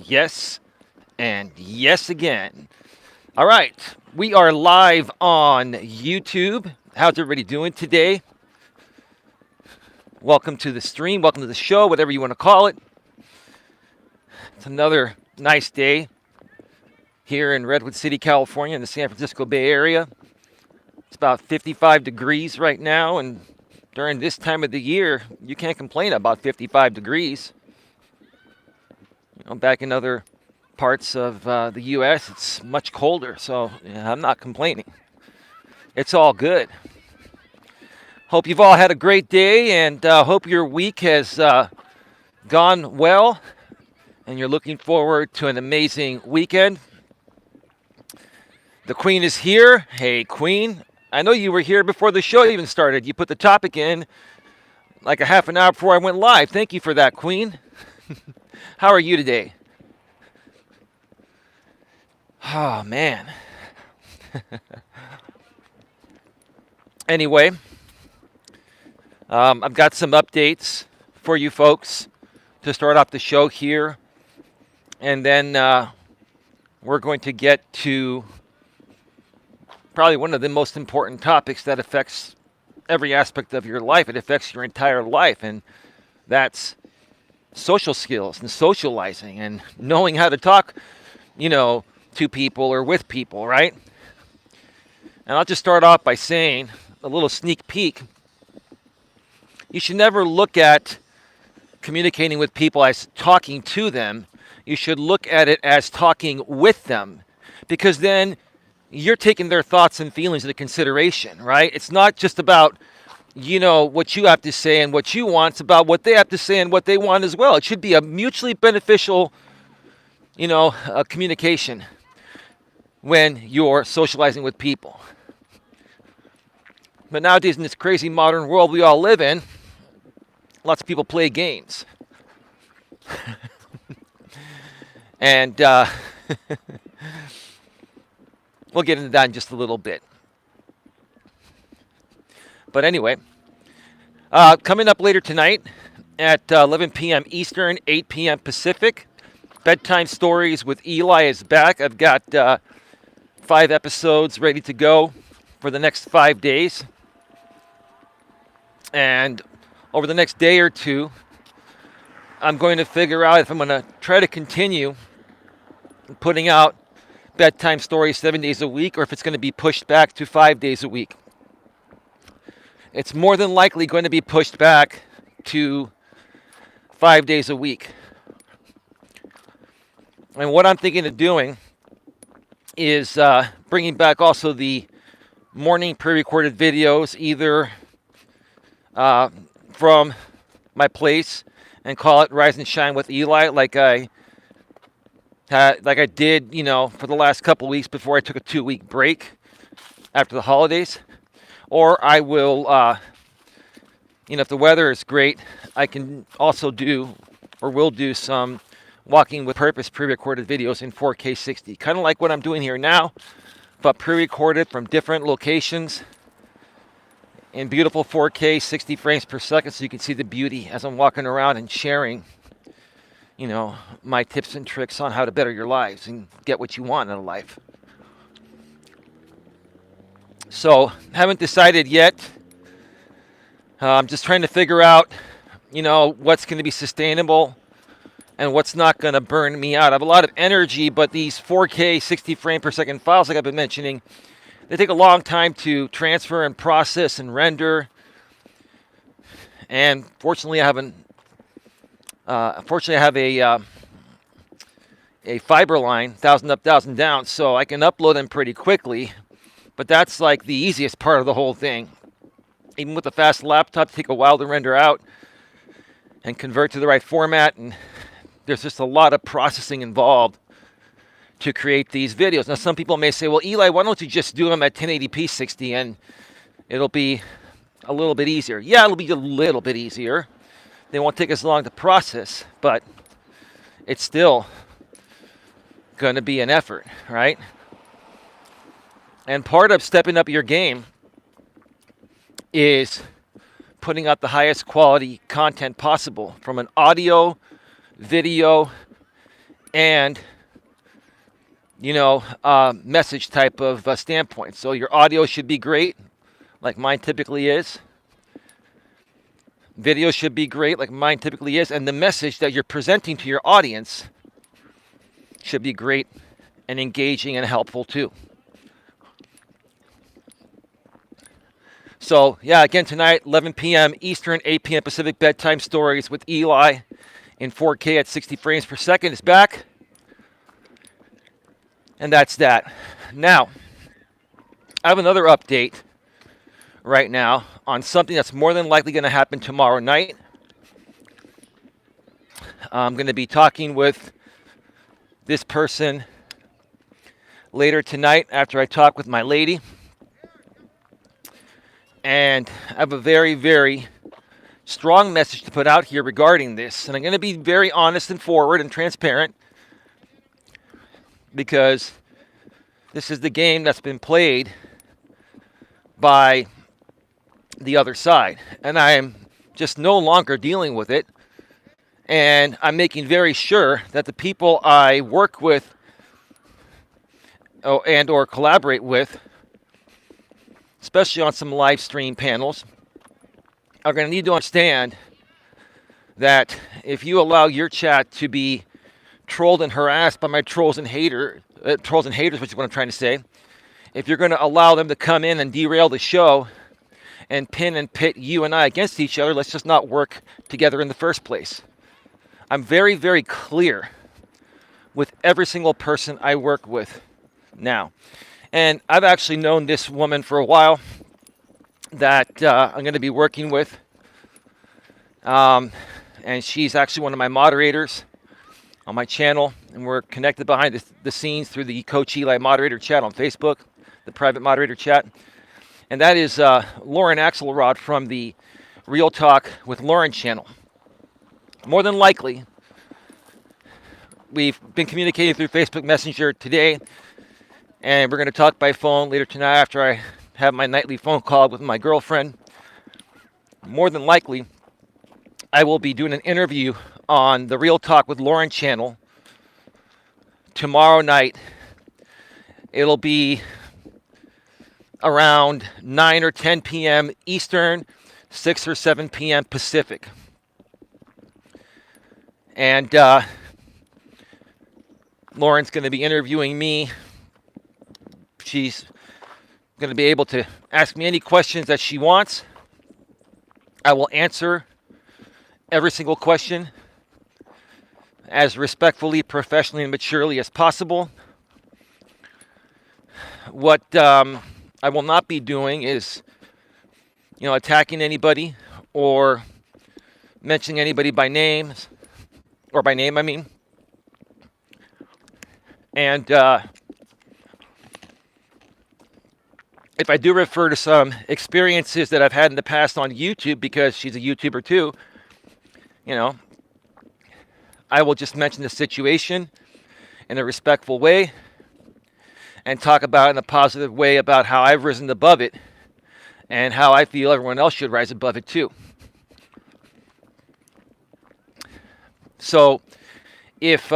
yes, and yes again. All right, we are live on YouTube. How's everybody doing today? Welcome to the stream, welcome to the show, whatever you want to call it. It's another nice day here in Redwood City, California, in the San Francisco Bay Area. It's about 55 degrees right now, and during this time of the year, you can't complain about 55 degrees. Back in other parts of the U.S., it's much colder, so I'm not complaining. It's all good. Hope you've all had a great day, and hope your week has gone well, and you're looking forward to an amazing weekend. The Queen is here. Hey, Queen. I know you were here before the show even started. You put the topic in like a half an hour before I went live. Thank you for that, Queen. How are you today? Oh, man. Anyway, I've got some updates for you folks to start off the show here. And then we're going to get to probably one of the most important topics that affects every aspect of your life. It affects your entire life, and that's social skills and socializing and knowing how to talk, to people or with people, right? And I'll just start off by saying a little sneak peek. You should never look at communicating with people as talking to them. You should look at it as talking with them, because then you're taking their thoughts and feelings into consideration, right? It's not just about, what you have to say and what you want. It's about what they have to say and what they want as well. It should be a mutually beneficial, communication when you're socializing with people. But nowadays, in this crazy modern world we all live in, lots of people play games. And we'll get into that in just a little bit. But anyway, coming up later tonight at 11 p.m. Eastern, 8 p.m. Pacific, Bedtime Stories with Eli is back. I've got 5 episodes ready to go for the next 5 days. And over the next day or two, I'm going to figure out if I'm going to try to continue putting out bedtime stories 7 days a week, or if it's going to be pushed back to 5 days a week. It's more than likely going to be pushed back to 5 days a week. And what I'm thinking of doing is bringing back also the morning pre-recorded videos, either from my place, and call it Rise and Shine with Eli, like I did, for the last couple of weeks before I took a 2-week break after the holidays. Or I will, if the weather is great, I can also do, or will do, some Walking with Purpose pre-recorded videos in 4K 60. Kind of like what I'm doing here now, but pre-recorded from different locations in beautiful 4K 60 frames per second, so you can see the beauty as I'm walking around and sharing, my tips and tricks on how to better your lives and get what you want in a life. So, haven't decided yet. I'm just trying to figure out, what's going to be sustainable and what's not going to burn me out. I have a lot of energy, but these 4K 60 frame per second files, like I've been mentioning, they take a long time to transfer and process and render. And fortunately, I have a fiber line, 1,000 up, 1,000 down, so I can upload them pretty quickly. But that's like the easiest part of the whole thing. Even with a fast laptop, take a while to render out and convert to the right format. And there's just a lot of processing involved to create these videos. Now, some people may say, well, Eli, why don't you just do them at 1080p 60 and it'll be a little bit easier. Yeah, it'll be a little bit easier. They won't take as long to process, but it's still going to be an effort, right? And part of stepping up your game is putting out the highest quality content possible from an audio, video, and message type of standpoint. So your audio should be great, like mine typically is. Video should be great, like mine typically is, and the message that you're presenting to your audience should be great and engaging and helpful too. So, yeah, again tonight, 11 p.m. Eastern, 8 p.m. Pacific, Bedtime Stories with Eli in 4K at 60 frames per second is back. And that's that. Now, I have another update right now on something that's more than likely going to happen tomorrow night. I'm going to be talking with this person later tonight after I talk with my lady. And I have a very, very strong message to put out here regarding this. And I'm going to be very honest and forward and transparent, because this is the game that's been played by the other side. And I am just no longer dealing with it. And I'm making very sure that the people I work with and or collaborate with, especially on some live stream panels, are going to need to understand that if you allow your chat to be trolled and harassed by my trolls and haters, which is what I'm trying to say, if you're going to allow them to come in and derail the show and pin and pit you and I against each other, let's just not work together in the first place. I'm very, very clear with every single person I work with now. And I've actually known this woman for a while that I'm going to be working with. And she's actually one of my moderators on my channel. And we're connected behind the scenes through the Coach Eli moderator chat on Facebook, the private moderator chat. And that is Lauren Axelrod from the Real Talk with Lauren channel. More than likely, we've been communicating through Facebook Messenger today. And we're going to talk by phone later tonight after I have my nightly phone call with my girlfriend. More than likely, I will be doing an interview on the Real Talk with Lauren channel tomorrow night. It'll be around 9 or 10 p.m. Eastern, 6 or 7 p.m. Pacific. And Lauren's going to be interviewing me. She's going to be able to ask me any questions that she wants. I will answer every single question as respectfully, professionally, and maturely as possible. What I will not be doing is, attacking anybody or mentioning anybody by names, or by name, I mean. And if I do refer to some experiences that I've had in the past on YouTube, because she's a YouTuber too, I will just mention the situation in a respectful way and talk about it in a positive way about how I've risen above it and how I feel everyone else should rise above it too. So if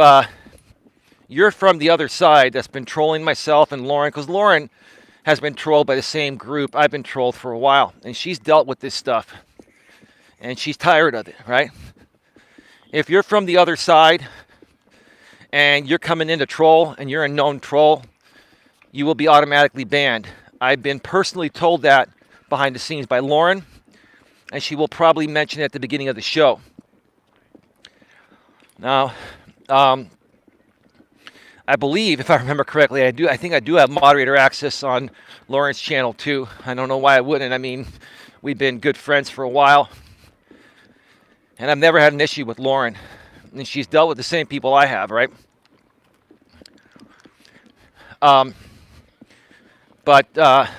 you're from the other side that's been trolling myself and Lauren, because Lauren has been trolled by the same group I've been trolled for a while, and she's dealt with this stuff, and she's tired of it, right? If you're from the other side and you're coming in to troll and you're a known troll, you will be automatically banned. I've been personally told that behind the scenes by Lauren, and she will probably mention it at the beginning of the show. Now, I believe, if I remember correctly, I think I do have moderator access on Lauren's channel too. I don't know why I wouldn't. I mean, we've been good friends for a while. And I've never had an issue with Lauren. And she's dealt with the same people I have, right? But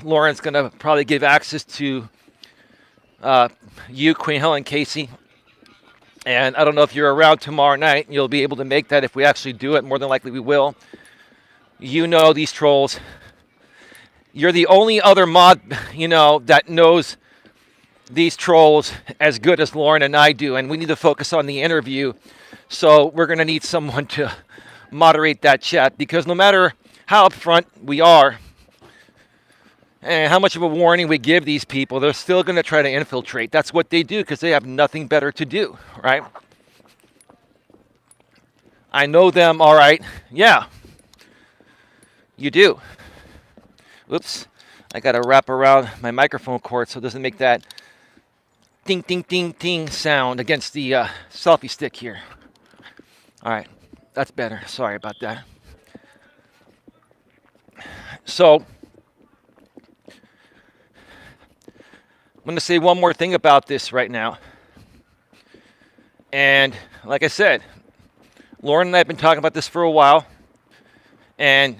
Lauren's going to probably give access to you, Queen Helen Casey. And I don't know if you're around tomorrow night. You'll be able to make that if we actually do it. More than likely we will. You know these trolls. You're the only other mod, that knows these trolls as good as Lauren and I do. And we need to focus on the interview. So we're going to need someone to moderate that chat, because no matter how upfront we are and how much of a warning we give these people, they're still going to try to infiltrate. That's what they do because they have nothing better to do, right? I know them, all right. Yeah, you do. Oops, I got to wrap around my microphone cord so it doesn't make that ding, ding, ding, ding sound against the selfie stick here. All right, that's better. Sorry about that. So, I'm going to say one more thing about this right now. And like I said, Lauren and I have been talking about this for a while. And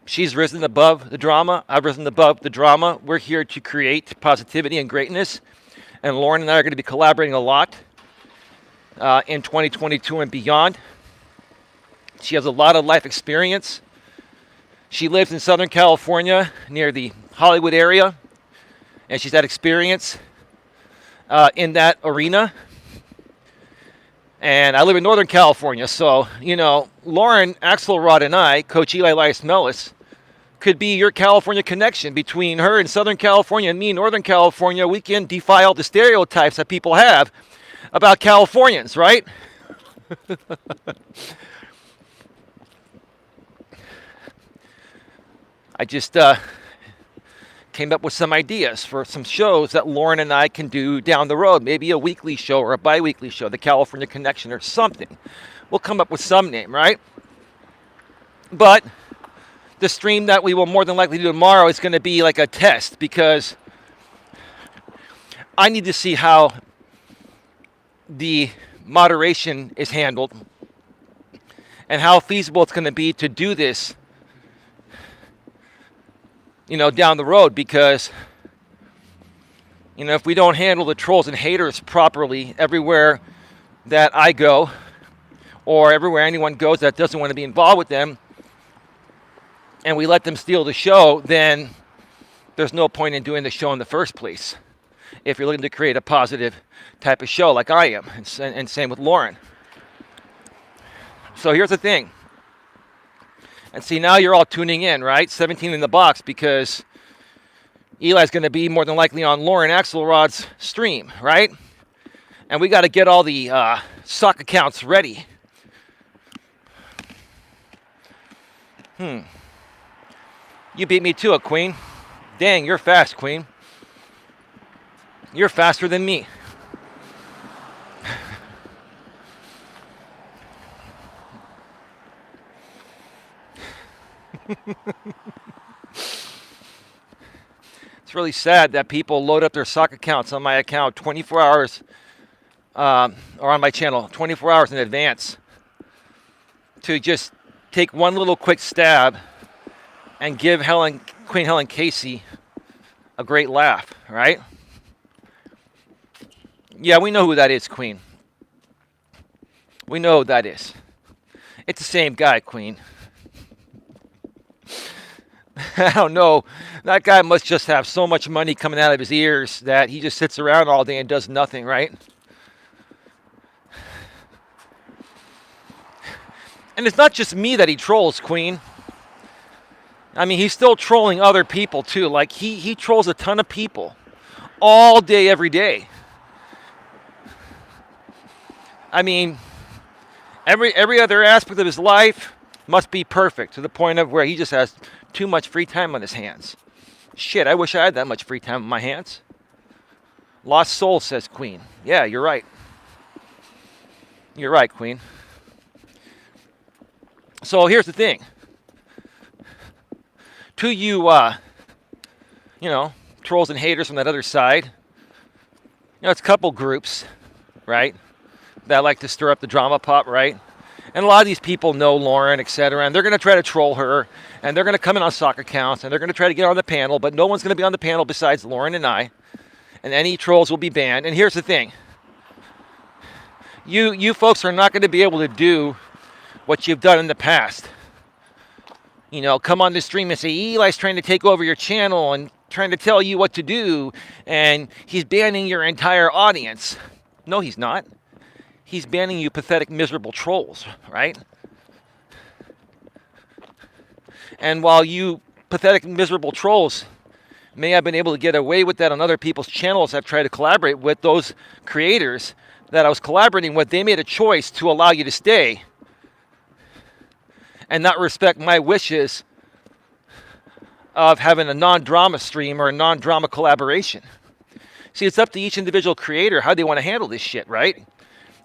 she's risen above the drama. I've risen above the drama. We're here to create positivity and greatness. And Lauren and I are going to be collaborating a lot in 2022 and beyond. She has a lot of life experience. She lives in Southern California near the Hollywood area. And she's had experience in that arena. And I live in Northern California. So, Lauren Axelrod and I, Coach Eli, Elias Melas, could be your California connection. Between her in Southern California and me in Northern California, we can defy all the stereotypes that people have about Californians, right? I just came up with some ideas for some shows that Lauren and I can do down the road. Maybe a weekly show or a bi-weekly show, the California Connection or something. We'll come up with some name, right? But the stream that we will more than likely do tomorrow is going to be like a test, because I need to see how the moderation is handled and how feasible it's going to be to do this, down the road. Because, if we don't handle the trolls and haters properly everywhere that I go, or everywhere anyone goes that doesn't want to be involved with them, and we let them steal the show, then there's no point in doing the show in the first place. If you're looking to create a positive type of show like I am, and same with Lauren. So here's the thing. And see, now you're all tuning in, right? 17 in the box, because Eli's going to be more than likely on Lauren Axelrod's stream, right? And we got to get all the sock accounts ready. You beat me to it, Queen. Dang, you're fast, Queen. You're faster than me. It's really sad that people load up their sock accounts on my account 24 hours, or on my channel 24 hours in advance, to just take one little quick stab and give Queen Helen Casey a great laugh, right? Yeah, we know who that is, Queen. We know who that is. It's the same guy, Queen. I don't know. That guy must just have so much money coming out of his ears that he just sits around all day and does nothing, right? And it's not just me that he trolls, Queen. I mean, he's still trolling other people too. Like he trolls a ton of people all day, every day. I mean, every other aspect of his life must be perfect, to the point of where he just has too much free time on his hands. Shit, I wish I had that much free time on my hands. Lost soul, says Queen. Yeah, you're right. You're right, Queen. So here's the thing. To you, trolls and haters from that other side, it's a couple groups, right, that like to stir up the drama pot, right? And a lot of these people know Lauren, etc., and they're going to try to troll her, and they're going to come in on sock accounts, and they're going to try to get on the panel, but no one's going to be on the panel besides Lauren and I, and any trolls will be banned. And here's the thing. You folks are not going to be able to do what you've done in the past. Come on the stream and say, Eli's trying to take over your channel and trying to tell you what to do, and he's banning your entire audience. No, he's not. He's banning you pathetic, miserable trolls, right? And while you pathetic, miserable trolls may have been able to get away with that on other people's channels I've tried to collaborate with, those creators that I was collaborating with, they made a choice to allow you to stay and not respect my wishes of having a non-drama stream or a non-drama collaboration. See, it's up to each individual creator how they want to handle this shit, right?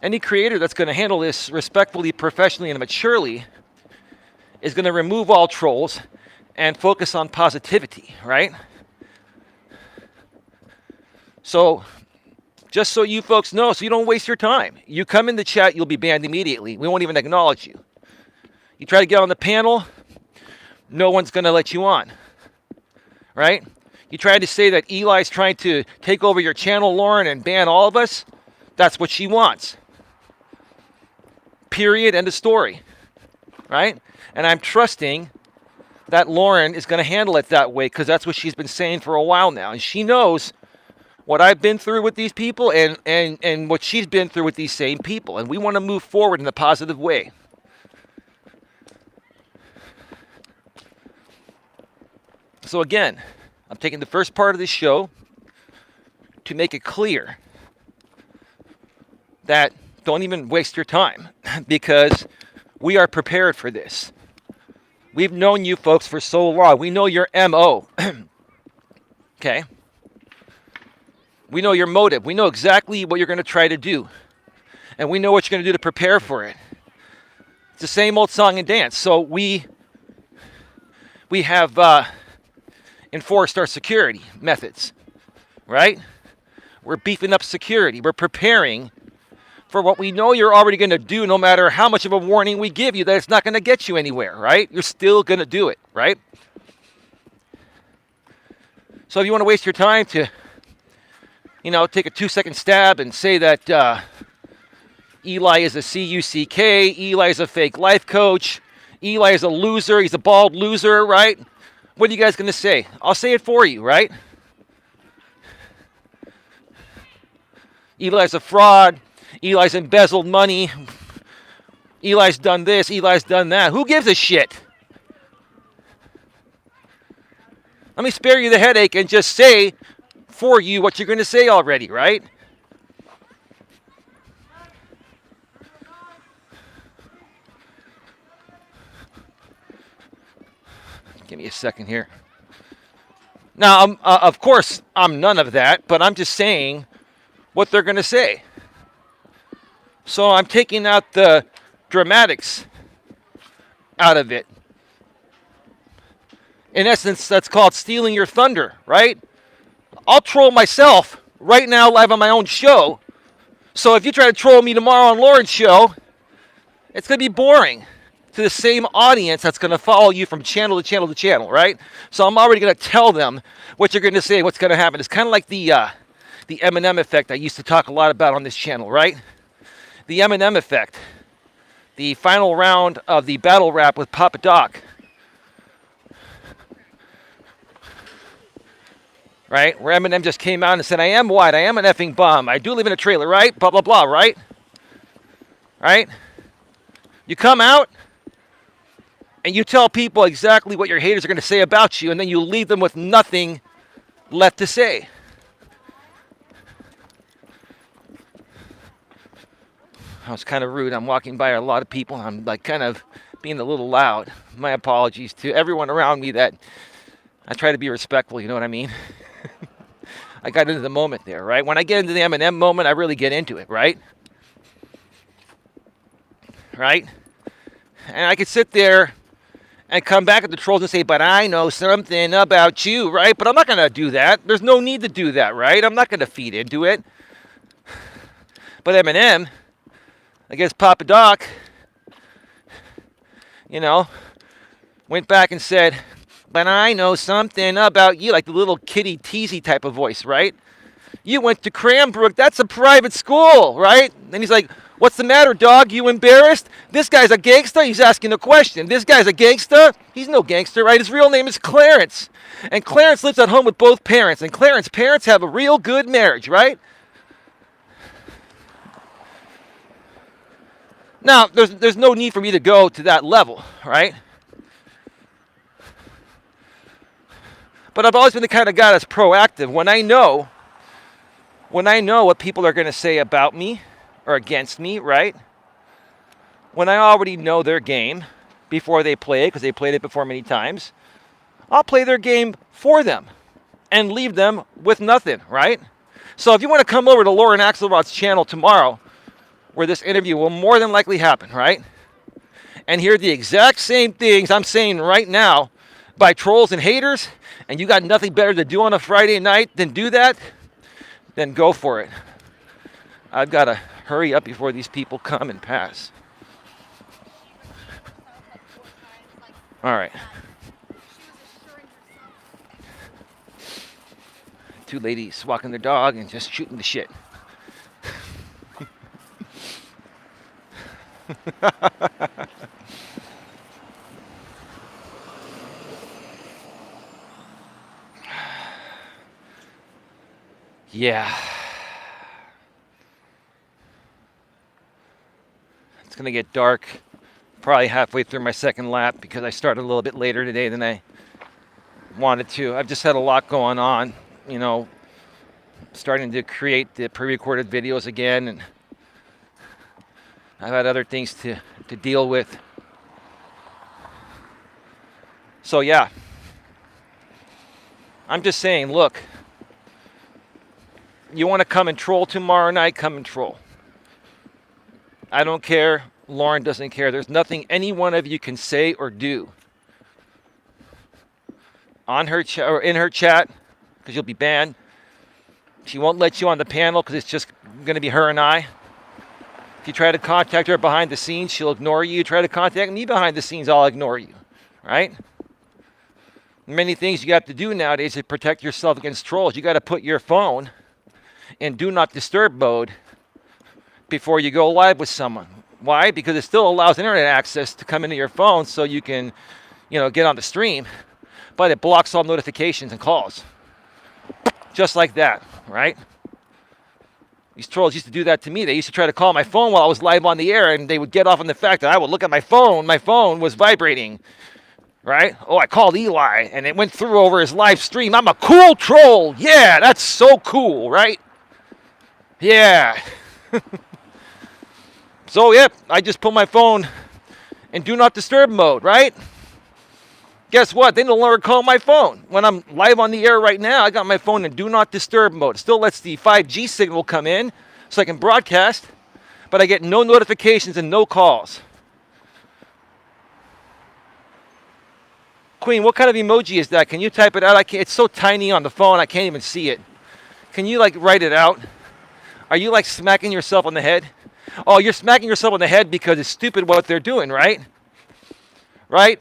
Any creator that's going to handle this respectfully, professionally, and maturely is going to remove all trolls and focus on positivity, right? So, just so you folks know, so you don't waste your time. You come in the chat, you'll be banned immediately. We won't even acknowledge you. You try to get on the panel, no one's going to let you on, right? You try to say that Eli's trying to take over your channel, Lauren, and ban all of us. That's what she wants. Period. End of story, right? And I'm trusting that Lauren is going to handle it that way because that's what she's been saying for a while now. And she knows what I've been through with these people and what she's been through with these same people. And we want to move forward in a positive way. So again, I'm taking the first part of this show to make it clear that don't even waste your time because we are prepared for this. We've known you folks for so long. We know your MO. Okay? We know your motive. We know exactly what you're going to try to do. And we know what you're going to do to prepare for it. It's the same old song and dance. So we have enforced our security methods, right? We're beefing up security. We're preparing for what we know you're already going to do, no matter how much of a warning we give you that it's not going to get you anywhere, right? You're still going to do it, right? So if you want to waste your time to, take a 2-second stab and say that Eli is a CUCK, Eli is a fake life coach, Eli is a loser, he's a bald loser, right? What are you guys going to say? I'll say it for you, right? Eli's a fraud. Eli's embezzled money. Eli's done this. Eli's done that. Who gives a shit? Let me spare you the headache and just say for you what you're going to say already, right? Give me a second here. Now, of course, I'm none of that, but I'm just saying what they're going to say. So I'm taking out the dramatics out of it. In essence, that's called stealing your thunder, right? I'll troll myself right now live on my own show. So if you try to troll me tomorrow on Lauren's show, it's going to be boring to the same audience that's going to follow you from channel to channel to channel, right? So I'm already going to tell them what you're going to say, what's going to happen. It's kind of like the Eminem effect I used to talk a lot about on this channel, right? The Eminem effect. The final round of the battle rap with Papa Doc. Right? Where Eminem just came out and said, I am white, I am an effing bum, I do live in a trailer, right? Blah, blah, blah, right? Right? You come out and you tell people exactly what your haters are going to say about you, and then you leave them with nothing left to say. I was kind of rude. I'm walking by a lot of people. I'm like kind of being a little loud. My apologies to everyone around me that I try to be respectful, you know what I mean? I got into the moment there, right? When I get into the Eminem moment, I really get into it, right? Right? And I could sit there and come back at the trolls and say, but I know something about you, right? But I'm not going to do that. There's no need to do that, right? I'm not going to feed into it. But Eminem, I guess Papa Doc, went back and said, but I know something about you, like the little kitty teasy type of voice, right? You went to Cranbrook, that's a private school, right? And he's like, what's the matter, dog? You embarrassed? This guy's a gangster? He's asking a question. This guy's a gangster? He's no gangster, right? His real name is Clarence. And Clarence lives at home with both parents. And Clarence's parents have a real good marriage, right? Now, there's no need for me to go to that level, right? But I've always been the kind of guy that's proactive. When I know what people are going to say about me or against me, right? When I already know their game before they play it, because they played it before many times, I'll play their game for them and leave them with nothing, right? So if you want to come over to Lauren Axelrod's channel tomorrow, where this interview will more than likely happen, right? And hear the exact same things I'm saying right now by trolls and haters, and you got nothing better to do on a Friday night than do that, then go for it. I've got to hurry up before these people come and pass. All right. Two ladies walking their dog and just shooting the shit. Yeah. It's going to get dark probably halfway through my second lap because I started a little bit later today than I wanted to. I've just had a lot going on, you know, starting to create the pre-recorded videos again, and I've had other things to deal with. So yeah, I'm just saying, look, you want to come and troll tomorrow night, come and troll. I don't care. Lauren doesn't care. There's nothing any one of you can say or do on her or in her chat, because you'll be banned. She won't let you on the panel because it's just going to be her and I. If you try to contact her behind the scenes, she'll ignore you. You try to contact me behind the scenes, I'll ignore you, right? Many things you have to do nowadays to protect yourself against trolls. You got to put your phone in do not disturb mode before you go live with someone. Why? Because it still allows internet access to come into your phone so you can, you know, get on the stream, but it blocks all notifications and calls. Just like that, right? These trolls used to do that to me. They used to try to call my phone while I was live on the air, and they would get off on the fact that I would look at my phone. My phone was vibrating, right? Oh, I called Eli, and it went through over his live stream. I'm a cool troll. Yeah, that's so cool, right? Yeah. So, yep, I just put my phone in do not disturb mode, right? Guess what? They no longer call my phone. When I'm live on the air right now, I got my phone in do not disturb mode. It still lets the 5G signal come in so I can broadcast, but I get no notifications and no calls. Queen, what kind of emoji is that? Can you type it out? I can't, it's so tiny on the phone, I can't even see it. Can you, like, write it out? Are you, like, smacking yourself on the head? Oh, you're smacking yourself on the head because it's stupid what they're doing, right? Right?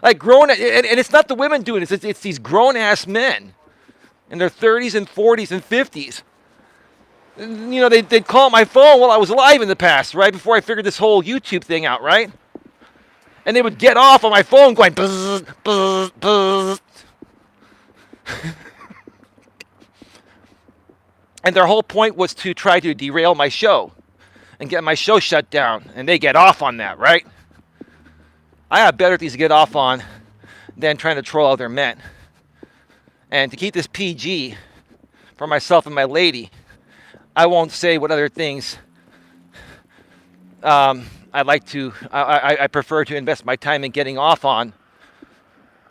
Like grown, and it's not the women doing it. It's these grown-ass men in their 30s and 40s and 50s. You know, they'd call my phone while I was live in the past, right? Before I figured this whole YouTube thing out, right? And they would get off on my phone going, buzz, buzz, buzz. And their whole point was to try to derail my show and get my show shut down. And they get off on that, right? I have better things to get off on than trying to troll other men. And to keep this PG for myself and my lady, I won't say what other things I prefer to invest my time in getting off on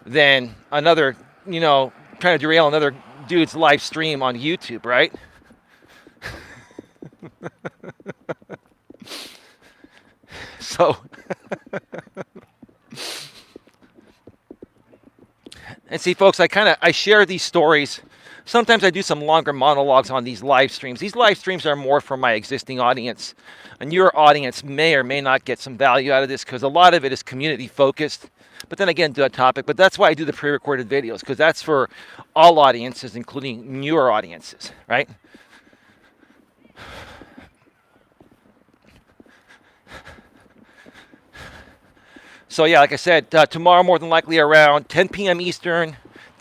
than another, you know, trying to derail another dude's live stream on YouTube, right? So, and see, folks, I share these stories. Sometimes I do some longer monologues on these live streams. These live streams are more for my existing audience. And your audience may or may not get some value out of this because a lot of it is community focused. But then again, to a topic. But that's why I do the pre-recorded videos, because that's for all audiences, including newer audiences, right? So yeah, like I said, tomorrow more than likely around 10 p.m. Eastern,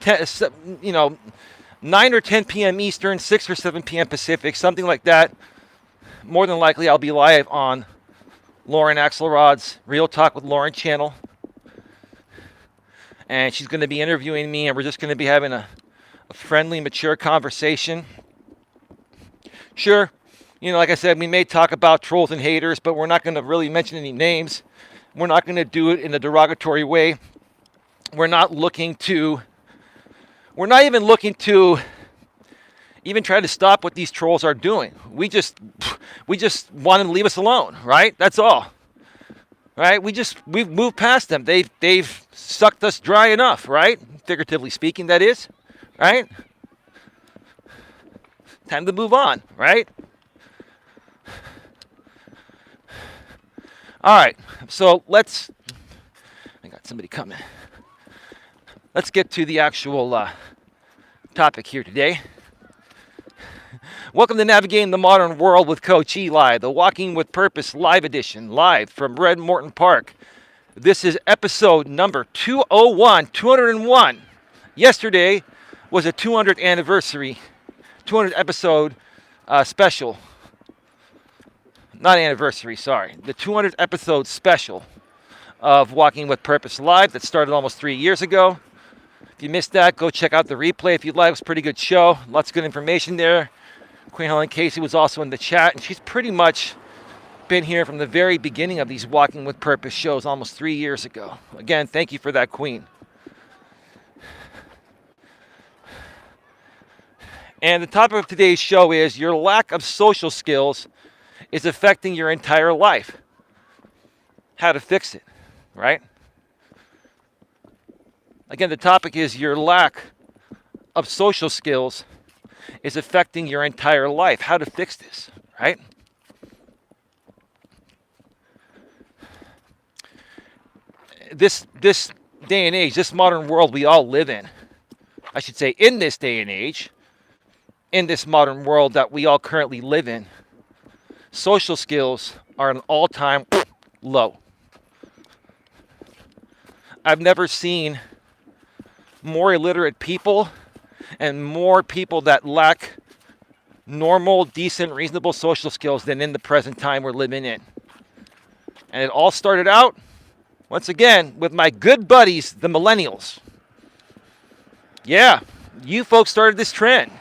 9 or 10 p.m. Eastern, 6 or 7 p.m. Pacific, something like that. More than likely, I'll be live on Lauren Axelrod's Real Talk with Lauren channel. and she's going to be interviewing me, and we're just going to be having a friendly, mature conversation. Sure, like I said, we may talk about trolls and haters, but we're not going to really mention any names. We're not going to do it in a derogatory way. We're not even looking to even try to stop what these trolls are doing. We just want them to leave us alone, right? That's all. Right? We've moved past them. They've sucked us dry enough, right? Figuratively speaking, that is, right? Time to move on, right? All right. So I got somebody coming. Let's get to the actual topic here today. Welcome to Navigating the Modern World with Coach Eli, the Walking with Purpose live edition, live from Red Morton Park. This is episode number 201. Yesterday was a 200th anniversary, 200th episode special. Not anniversary, sorry. The 200th episode special of Walking with Purpose Live that started almost 3 years ago. If you missed that, go check out the replay if you'd like. It was a pretty good show. Lots of good information there. Queen Helen Casey was also in the chat, and she's pretty much been here from the very beginning of these Walking with Purpose shows almost 3 years ago. Again, thank you for that, Queen. And the topic of today's show is your lack of social skills is affecting your entire life. How to fix it, right? Again, the topic is your lack of social skills is affecting your entire life. How to fix this, right? This day and age, this modern world we all live in, I should say in this day and age, in this modern world that we all currently live in, social skills are an all-time low. I've never seen more illiterate people and more people that lack normal, decent, reasonable social skills than in the present time we're living in. And it all started out, once again, with my good buddies, the millennials. Yeah, you folks started this trend.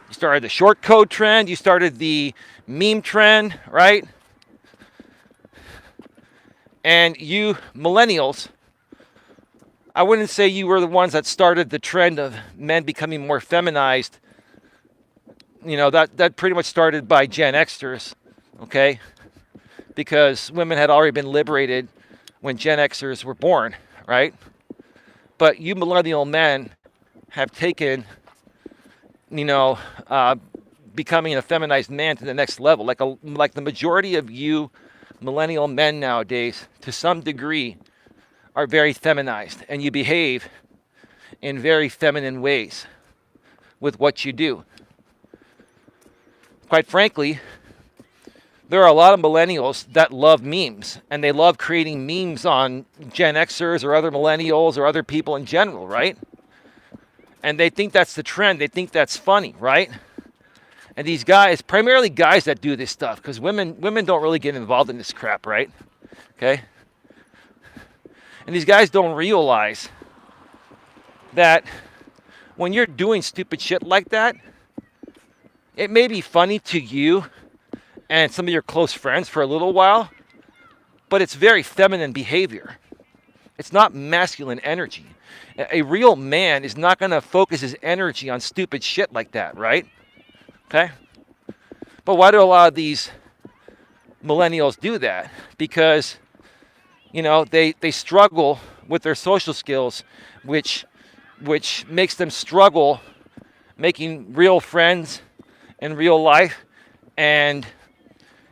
You started the short code trend. You started the meme trend, right? And you millennials, I wouldn't say you were the ones that started the trend of men becoming more feminized. That pretty much started by Gen Xers, okay? Because women had already been liberated when Gen Xers were born, right? But you millennial men have taken, becoming a feminized man to the next level. Like the majority of you millennial men nowadays, to some degree, are very feminized, and you behave in very feminine ways with what you do. Quite frankly, there are a lot of millennials that love memes, and they love creating memes on Gen Xers or other millennials or other people in general, right? And they think that's the trend. They think that's funny, right? And these guys, primarily guys that do this stuff, because women don't really get involved in this crap, right? Okay? And these guys don't realize that when you're doing stupid shit like that, it may be funny to you and some of your close friends for a little while, but it's very feminine behavior. It's not masculine energy. A real man is not going to focus his energy on stupid shit like that, right? Okay? But why do a lot of these millennials do that? Because they struggle with their social skills, which makes them struggle making real friends in real life, and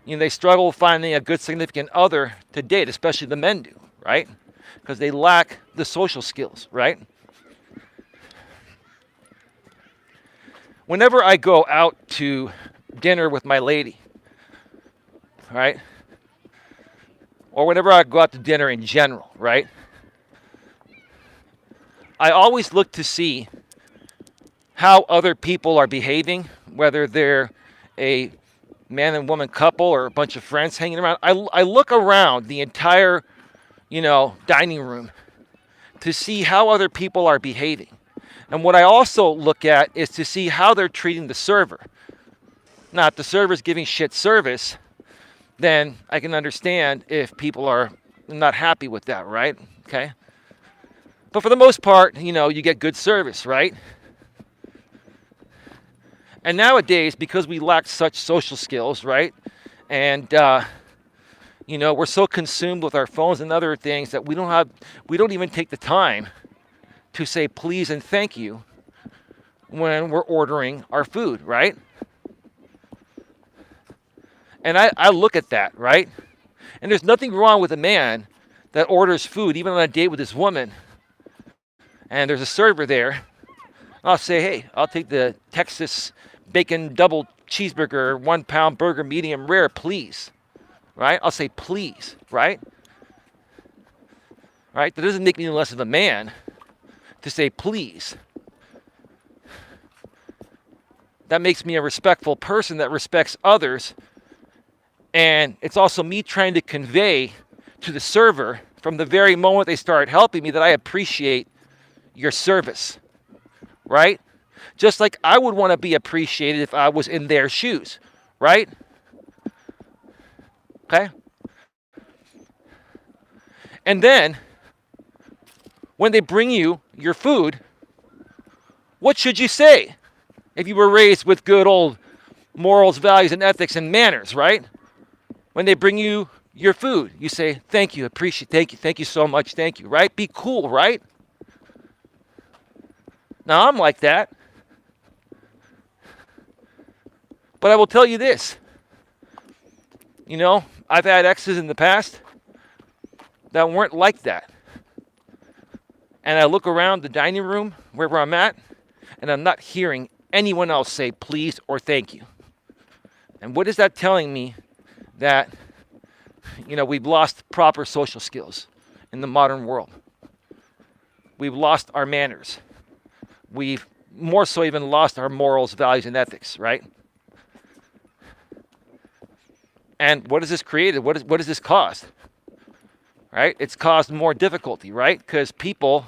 they struggle finding a good significant other to date, especially the men do, right? Because they lack the social skills, right? Whenever I go out to dinner with my lady, right? Or whenever I go out to dinner in general, right? I always look to see how other people are behaving, whether they're a man and woman couple or a bunch of friends hanging around. I look around the entire, dining room to see how other people are behaving. And what I also look at is to see how they're treating the server. Now, if the server's giving shit service, then I can understand if people are not happy with that, right? Okay. But for the most part, you get good service, right? And nowadays, because we lack such social skills, right? And, we're so consumed with our phones and other things that we don't even take the time to say please and thank you when we're ordering our food, right? And I look at that, right? And there's nothing wrong with a man that orders food, even on a date with his woman, and there's a server there. I'll say, hey, I'll take the Texas bacon double cheeseburger, 1 pound burger, medium rare, please. Right? I'll say, please, right? Right? That doesn't make me any less of a man to say, please. That makes me a respectful person that respects others. And it's also me trying to convey to the server from the very moment they start helping me that I appreciate your service, right? Just like I would want to be appreciated if I was in their shoes, right? Okay? And then, when they bring you your food, what should you say? If you were raised with good old morals, values, and ethics and manners, right? When they bring you your food, you say, thank you, appreciate, thank you so much, thank you, right? Be cool, right? Now, I'm like that. But I will tell you this. I've had exes in the past that weren't like that. And I look around the dining room, wherever I'm at, and I'm not hearing anyone else say please or thank you. And what is that telling me? That, we've lost proper social skills in the modern world. We've lost our manners. We've more so even lost our morals, values, and ethics, right? And what has this created? What has this caused? Right? It's caused more difficulty, right? Because people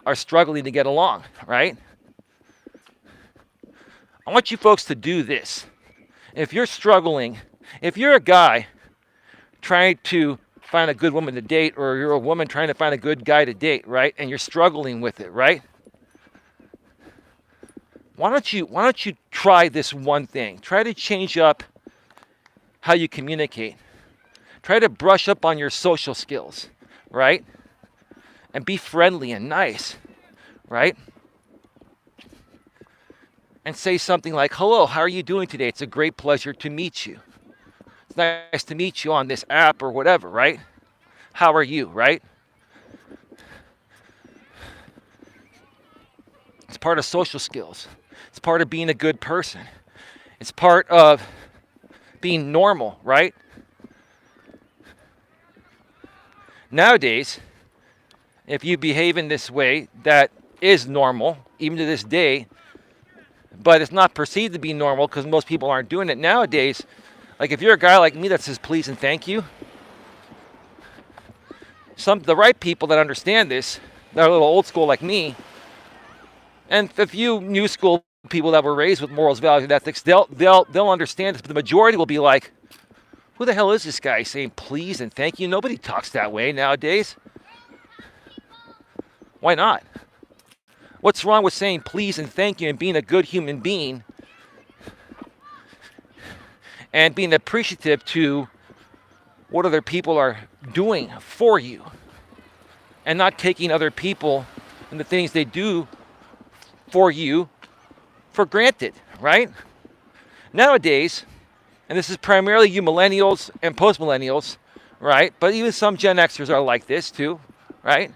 are struggling to get along, right? I want you folks to do this. If you're struggling, if you're a guy trying to find a good woman to date, or you're a woman trying to find a good guy to date, right? And you're struggling with it, right? Why don't you try this one thing? Try to change up how you communicate. Try to brush up on your social skills, right? And be friendly and nice, right? And say something like, hello, how are you doing today? It's a great pleasure to meet you. It's nice to meet you on this app or whatever, right? How are you, right? It's part of social skills. It's part of being a good person. It's part of being normal, right? Nowadays, if you behave in this way, that is normal, even to this day, but it's not perceived to be normal because most people aren't doing it. Nowadays, like if you're a guy like me that says please and thank you, the right people that understand this, that are a little old school like me, and a few new school people that were raised with morals, values, and ethics, they'll understand this. But the majority will be like, who the hell is this guy saying please and thank you? Nobody talks that way nowadays. Why not? What's wrong with saying please and thank you and being a good human being and being appreciative to what other people are doing for you and not taking other people and the things they do for you for granted, right? Nowadays, and this is primarily you millennials and post-millennials, right? But even some Gen Xers are like this too, right?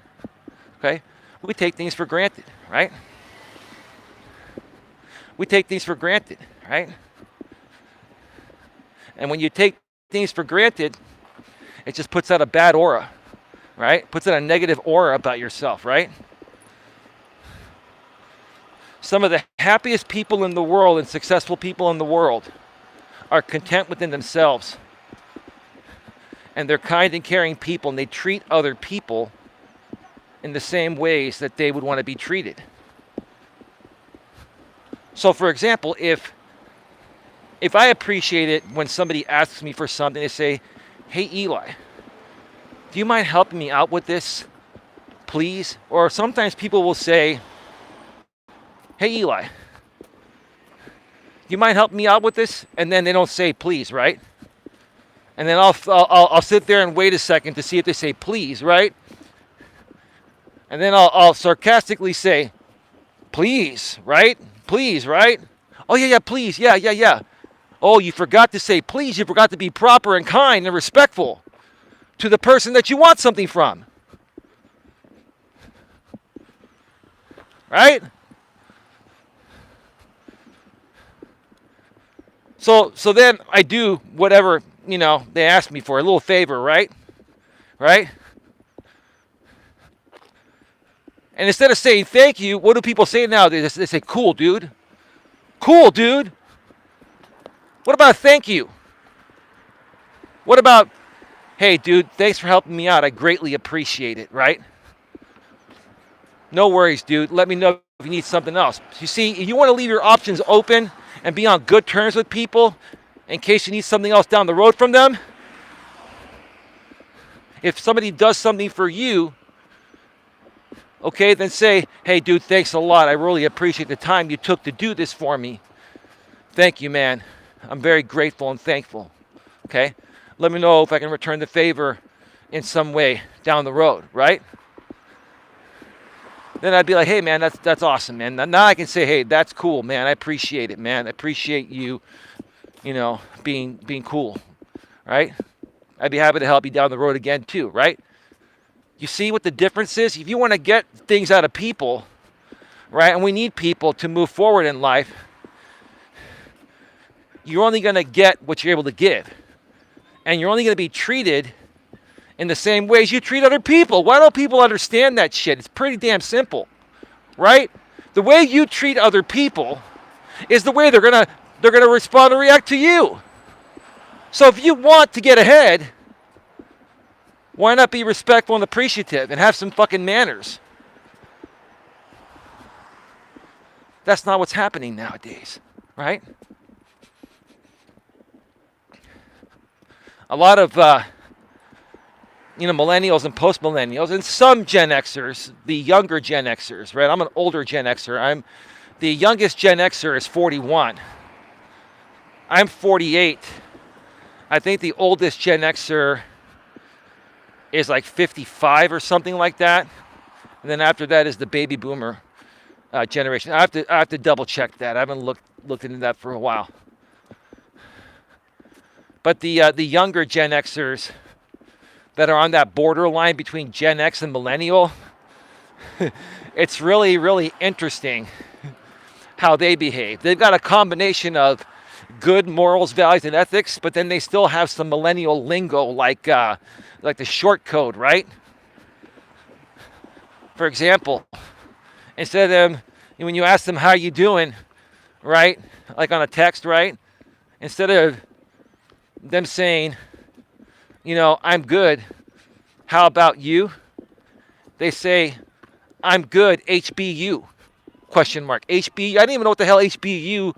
Okay? We take things for granted, right? We take things for granted, right? And when you take things for granted, it just puts out a bad aura, right? Puts out a negative aura about yourself, right? Some of the happiest people in the world and successful people in the world are content within themselves. And they're kind and caring people, and they treat other people in the same ways that they would want to be treated. So for example, if I appreciate it when somebody asks me for something, they say, "Hey Eli, do you mind helping me out with this, please?" Or sometimes people will say, "Hey Eli, do you mind helping me out with this?" And then they don't say please, right? And then I'll sit there and wait a second to see if they say please, right? And then I'll sarcastically say, "Please, right? Please, right? Oh yeah, please, yeah. Oh, you forgot to say please. You forgot to be proper and kind and respectful to the person that you want something from." Right? So then I do whatever, they ask me for, a little favor, right? Right? And instead of saying thank you, what do people say now? They say, "Cool, dude. Cool, dude. What about thank you? What about, hey, dude, thanks for helping me out. I greatly appreciate it," right? "No worries, dude. Let me know if you need something else." You see, you want to leave your options open and be on good terms with people in case you need something else down the road from them. If somebody does something for you, okay, then say, "Hey, dude, thanks a lot. I really appreciate the time you took to do this for me. Thank you, man. I'm very grateful and thankful." Okay? Let me know if I can return the favor in some way down the road, right? Then I'd be like, "Hey, man, that's awesome, man." Now I can say, "Hey, that's cool, man. I appreciate it, man. I appreciate you, being cool," right? I'd be happy to help you down the road again too, right? You see what the difference is? If you want to get things out of people, right, and we need people to move forward in life, you're only going to get what you're able to give. And you're only going to be treated in the same ways you treat other people. Why don't people understand that shit? It's pretty damn simple, right? The way you treat other people is the way they're gonna respond and react to you. So if you want to get ahead, why not be respectful and appreciative and have some fucking manners? That's not what's happening nowadays, right? A lot of millennials and post-millennials and some Gen Xers, the younger Gen Xers, right? I'm an older Gen Xer. The youngest Gen Xer is 41. I'm 48. I think the oldest Gen Xer is like 55 or something like that. And then after that is the baby boomer generation. I have to double check that. I haven't looked into that for a while. But the younger Gen Xers that are on that borderline between Gen X and millennial, it's really, really interesting how they behave. They've got a combination of good morals, values, and ethics, but then they still have some millennial lingo like the short code, right? For example, instead of them, when you ask them how you doing, right, like on a text, right, instead of them saying, "I'm good, how about you?" they say, "I'm good, HBU, question mark, HBU. I didn't even know what the hell HBU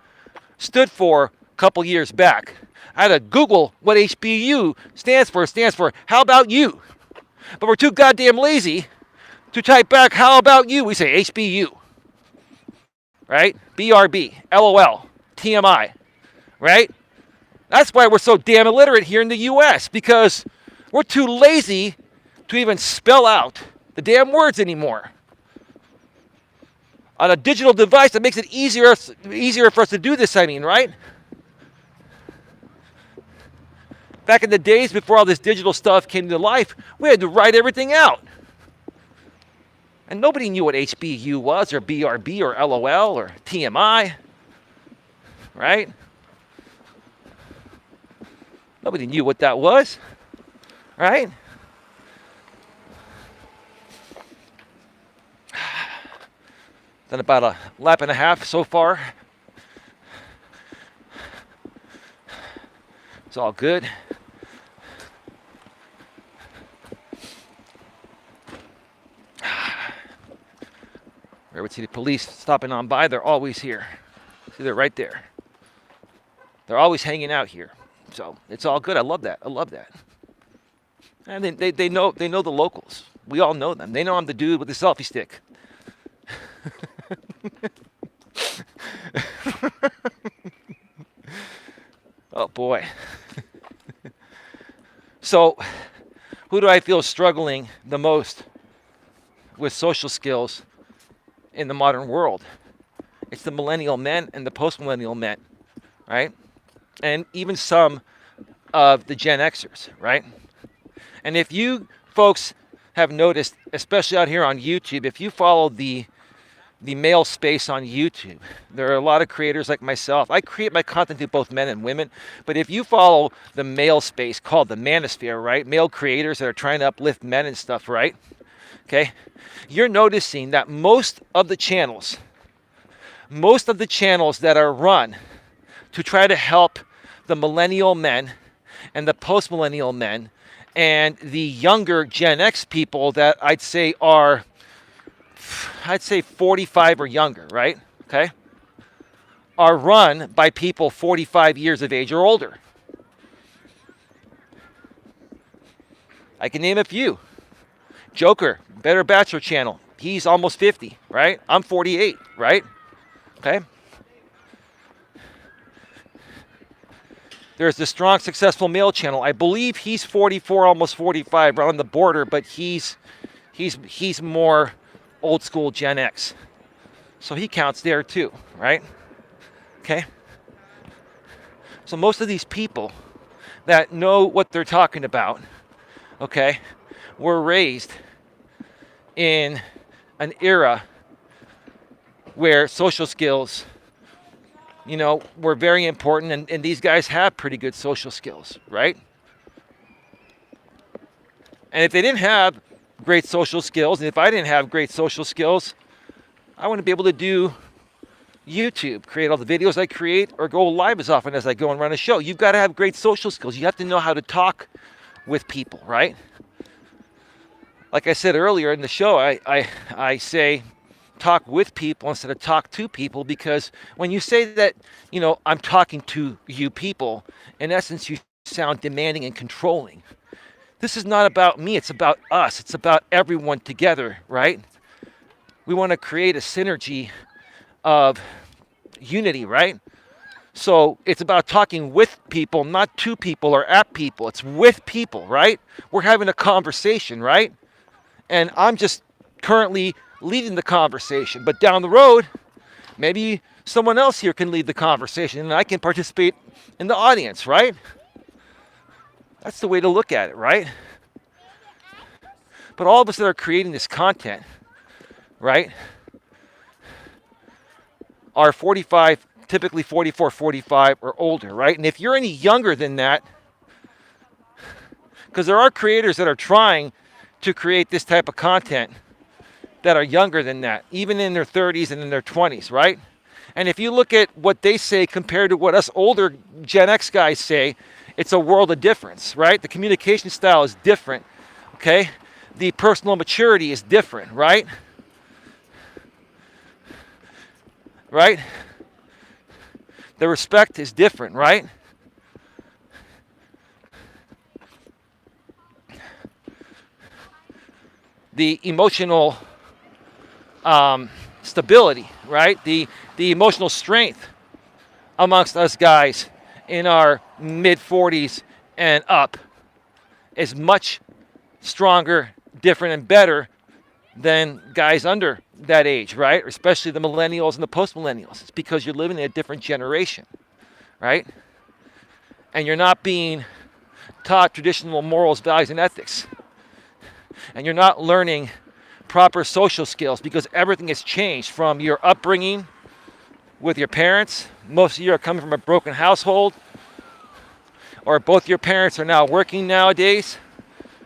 stood for a couple years back. I had to Google what HBU stands for. It stands for, how about you? But we're too goddamn lazy to type back, how about you? We say HBU, right? BRB, LOL, TMI, right? That's why we're so damn illiterate here in the U.S., because we're too lazy to even spell out the damn words anymore. On a digital device that makes it easier for us to do this, right? Back in the days before all this digital stuff came to life, we had to write everything out. And nobody knew what HBU was, or BRB, or LOL, or TMI, right? Nobody knew what that was, right? Done about a lap and a half so far. It's all good. Or I would see the police stopping on by, they're always here. See, they're right there. They're always hanging out here. So it's all good. I love that. I love that. And they know the locals. We all know them. They know I'm the dude with the selfie stick. Oh boy. So who do I feel struggling the most with social skills in the modern world? It's the millennial men and the post-millennial men, right? And even some of the Gen Xers, right? And if you folks have noticed, especially out here on YouTube, if you follow the male space on YouTube, there are a lot of creators like myself. I create my content to both men and women, but if you follow the male space called the manosphere, right? Male creators that are trying to uplift men and stuff, right? Okay? You're noticing that most of the channels that are run to try to help the millennial men and the post-millennial men and the younger Gen X people that I'd say 45 or younger, right? Okay? Are run by people 45 years of age or older. I can name a few. Joker, Better Bachelor channel. He's almost 50, right? I'm 48, right? Okay? There's the Strong Successful Male channel. I believe he's 44, almost 45, right on the border, but he's more old school Gen X. So he counts there too, right? Okay? So most of these people that know what they're talking about, okay, were raised in an era where social skills, you know, were very important, and these guys have pretty good social skills, right? And if they didn't have great social skills, and if I didn't have great social skills, I wouldn't be able to do YouTube, create all the videos I create, or go live as often as I go and run a show. You've got to have great social skills. You have to know how to talk with people, right? Like I said earlier in the show, I say talk with people instead of talk to people, because when you say that, you know, I'm talking to you people, in essence, you sound demanding and controlling. This is not about me. It's about us. It's about everyone together, right? We want to create a synergy of unity, right? So it's about talking with people, not to people or at people. It's with people, right? We're having a conversation, right? And I'm just currently leading the conversation. But down the road, maybe someone else here can lead the conversation and I can participate in the audience, right? That's the way to look at it, right? But all of us that are creating this content, right, are 45, typically 44, 45 or older, right? And if you're any younger than that, because there are creators that are trying to create this type of content that are younger than that, even in their 30s and in their 20s, right? And if you look at what they say compared to what us older Gen X guys say, it's a world of difference, right? The communication style is different, okay? The personal maturity is different, right? Right? The respect is different, right? The emotional stability, right? The emotional strength amongst us guys in our mid-40s and up is much stronger, different, and better than guys under that age, right? Especially the millennials and the post-millennials. It's because you're living in a different generation, right? And you're not being taught traditional morals, values, and ethics. And you're not learning proper social skills because everything has changed from your upbringing with your parents. Most of you are coming from a broken household, or both your parents are now working nowadays,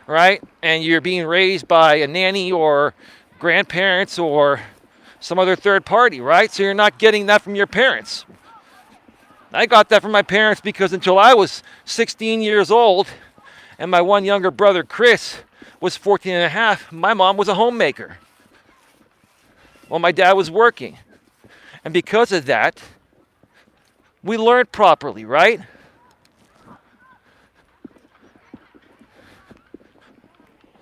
right? And you're being raised by a nanny or grandparents or some other third party, right? So you're not getting that from your parents. I got that from my parents because until I was 16 years old and my one younger brother, Chris, was 14 and a half, my mom was a homemaker. Well, my dad was working. And because of that, we learned properly, right?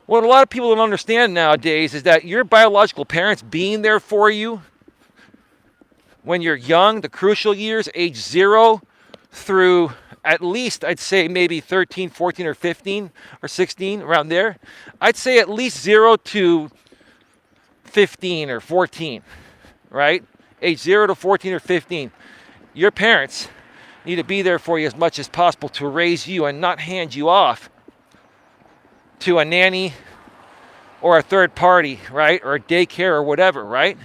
What a lot of people don't understand nowadays is that your biological parents being there for you when you're young, the crucial years, age 0 through at least, I'd say maybe 13, 14, or 15, or 16, around there. I'd say at least 0 to 15 or 14, right? Age 0 to 14 or 15. Your parents need to be there for you as much as possible to raise you and not hand you off to a nanny or a third party, right? Or a daycare or whatever, right?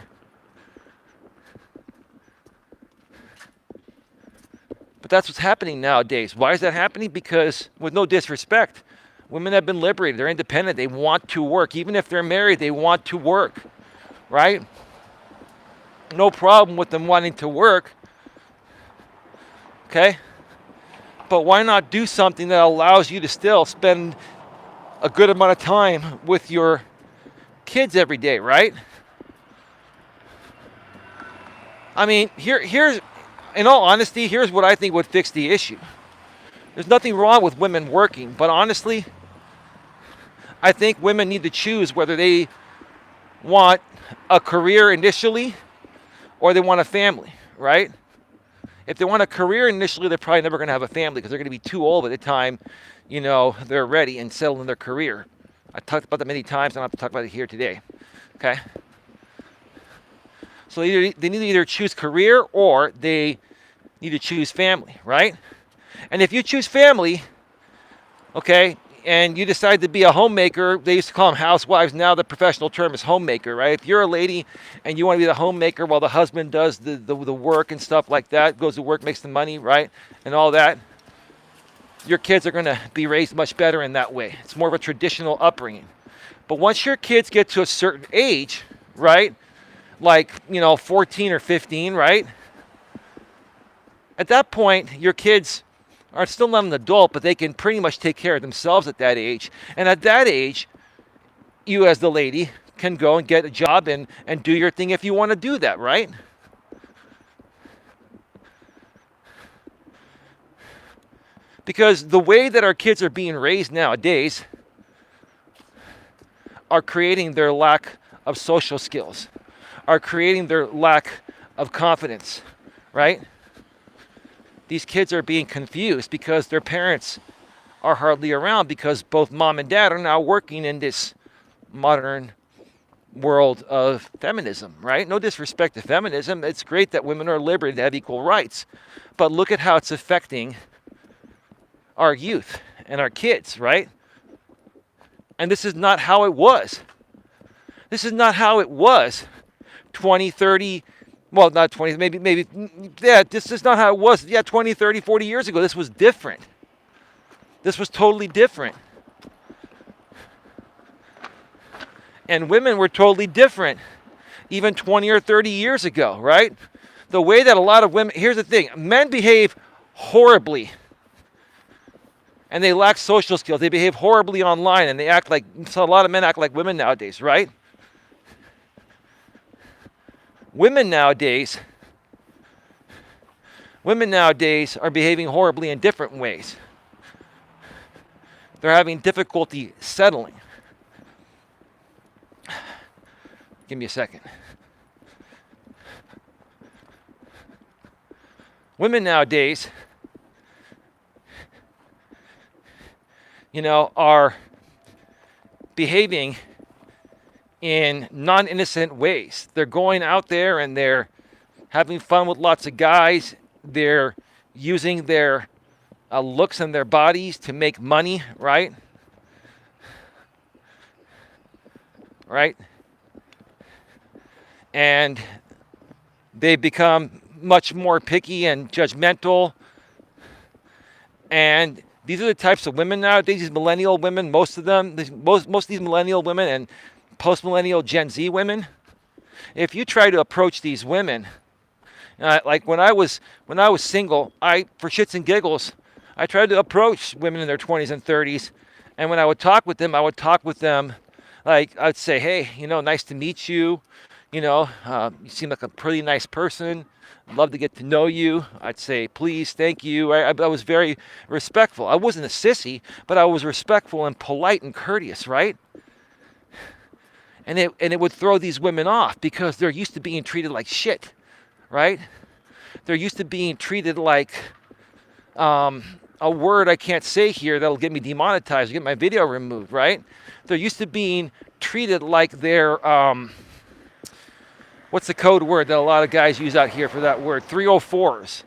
But that's what's happening nowadays. Why is that happening? Because, with no disrespect, women have been liberated. They're independent. They want to work. Even if they're married, they want to work, right? No problem with them wanting to work, okay? But why not do something that allows you to still spend a good amount of time with your kids every day, right? I mean, here's, in all honesty, here's what I think would fix the issue. There's nothing wrong with women working, but honestly, I think women need to choose whether they want a career initially or they want a family, right? If they want a career initially, they're probably never going to have a family because they're going to be too old by the time, they're ready and settled in their career. I talked about that many times, and I have to talk about it here today, okay? So they need to either choose career or they need to choose family, right? And if you choose family, okay, and you decide to be a homemaker, they used to call them housewives. Now the professional term is homemaker, right? If you're a lady and you want to be the homemaker while the husband does the work and stuff like that, goes to work, makes the money, right, and all that, your kids are going to be raised much better in that way. It's more of a traditional upbringing. But once your kids get to a certain age, right, like, 14 or 15, right, at that point, your kids are still not an adult, but they can pretty much take care of themselves at that age. And at that age, you as the lady can go and get a job and do your thing if you want to do that, right? Because the way that our kids are being raised nowadays are creating their lack of social skills, are creating their lack of confidence, right? These kids are being confused because their parents are hardly around because both mom and dad are now working in this modern world of feminism, right? No disrespect to feminism. It's great that women are liberated to have equal rights. But look at how it's affecting our youth and our kids, right? And this is not how it was. This is not how it was 20, 30, well, not 20, maybe, yeah, this is not how it was, 20, 30, 40 years ago. This was different. This was totally different. And women were totally different even 20 or 30 years ago, right? The way that a lot of women, here's the thing, men behave horribly. And they lack social skills. They behave horribly online, and so a lot of men act like women nowadays, right? Women nowadays are behaving horribly in different ways. They're having difficulty settling. Give me a second. Women nowadays, are behaving in non-innocent ways. They're going out there and they're having fun with lots of guys. They're using their looks and their bodies to make money, right? Right? And they become much more picky and judgmental. And these are the types of women nowadays, these millennial women, most of these millennial women and post-millennial Gen Z women. If you try to approach these women, like when I was single, for shits and giggles, I tried to approach women in their 20s and 30s, and when I would talk with them, like I'd say, hey, nice to meet you. You seem like a pretty nice person. I'd love to get to know you. I'd say, please, thank you. I was very respectful. I wasn't a sissy, but I was respectful and polite and courteous, right? And it would throw these women off because they're used to being treated like shit, right? They're used to being treated like a word I can't say here that'll get me demonetized or get my video removed, right? They're used to being treated like they're, what's the code word that a lot of guys use out here for that word? 304s.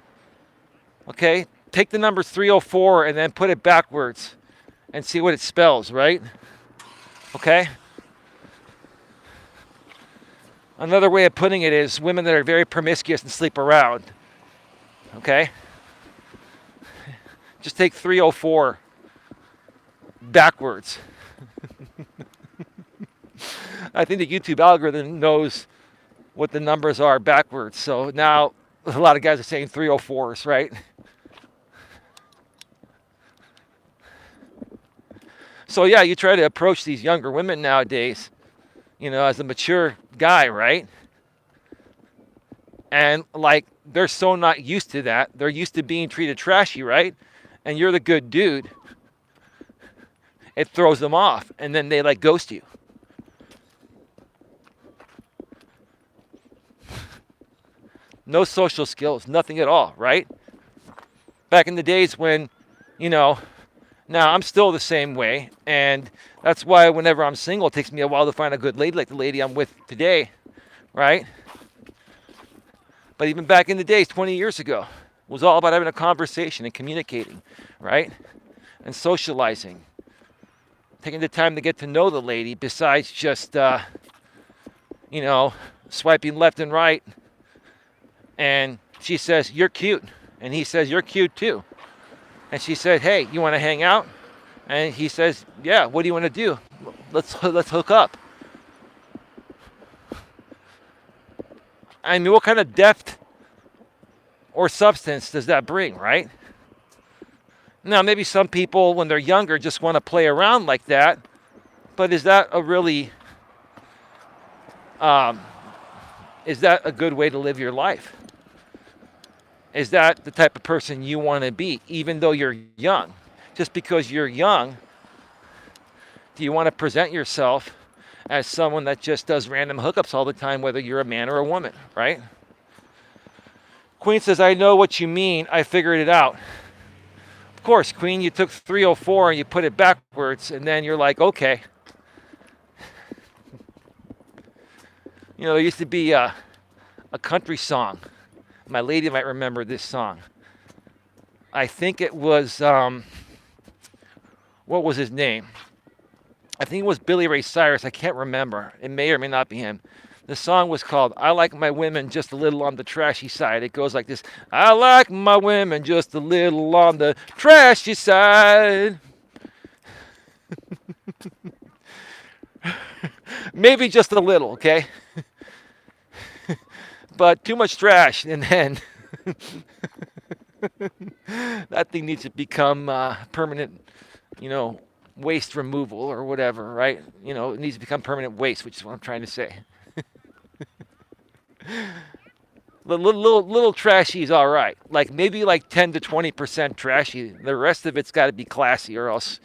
Okay? Take the number 304 and then put it backwards and see what it spells, right? Okay? Another way of putting it is women that are very promiscuous and sleep around. Okay? Just take 304 backwards. I think the YouTube algorithm knows what the numbers are backwards. So now a lot of guys are saying 304s, right? So yeah, you try to approach these younger women nowadays, as a mature guy, right? And like, they're so not used to that. They're used to being treated trashy, right? And you're the good dude. It throws them off, and then they like ghost you. No social skills, nothing at all, right? Back in the days when, now I'm still the same way, and that's why whenever I'm single, it takes me a while to find a good lady like the lady I'm with today, right? But even back in the days, 20 years ago, it was all about having a conversation and communicating, right? And socializing. Taking the time to get to know the lady besides just, swiping left and right. And she says, you're cute. And he says, you're cute too. And she said, hey, you want to hang out? And he says, yeah, what do you want to do? Let's hook up. I mean, what kind of depth or substance does that bring, right? Now, maybe some people, when they're younger, just want to play around like that. But is that a good way to live your life? Is that the type of person you want to be, even though you're young? Just because you're young, do you want to present yourself as someone that just does random hookups all the time, whether you're a man or a woman, right? Queen says, I know what you mean. I figured it out. Of course, Queen, you took 304 and you put it backwards, and then you're like, okay. There used to be a country song. My lady might remember this song. I think it was, what was his name? I think it was Billy Ray Cyrus. I can't remember. It may or may not be him. The song was called, I Like My Women Just a Little on the Trashy Side. It goes like this. I like my women just a little on the trashy side. Maybe just a little, okay? But too much trash, and then that thing needs to become permanent, waste removal or whatever, right? It needs to become permanent waste, which is what I'm trying to say. Little trashy is all right. Like maybe like 10 to 20% trashy. The rest of it's got to be classy, or else,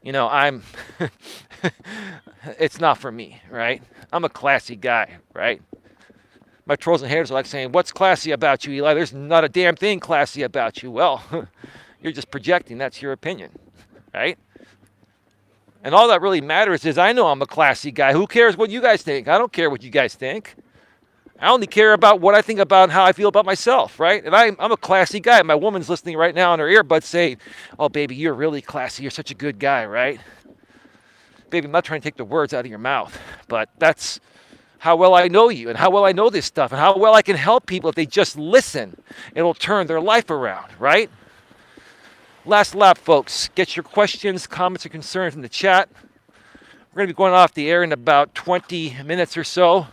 I'm. It's not for me, right? I'm a classy guy, right? My trolls and haters are like saying, what's classy about you, Eli? There's not a damn thing classy about you. Well, you're just projecting. That's your opinion, right? And all that really matters is I know I'm a classy guy. Who cares what you guys think? I don't care what you guys think. I only care about what I think about and how I feel about myself, right? And I'm a classy guy. My woman's listening right now on her earbuds saying, oh, baby, you're really classy. You're such a good guy, right? Baby, I'm not trying to take the words out of your mouth, but that's how well I know you and how well I know this stuff and how well I can help people if they just listen. It'll turn their life around, right? Last lap, folks. Get your questions, comments, or concerns in the chat. We're going to be going off the air in about 20 minutes or so.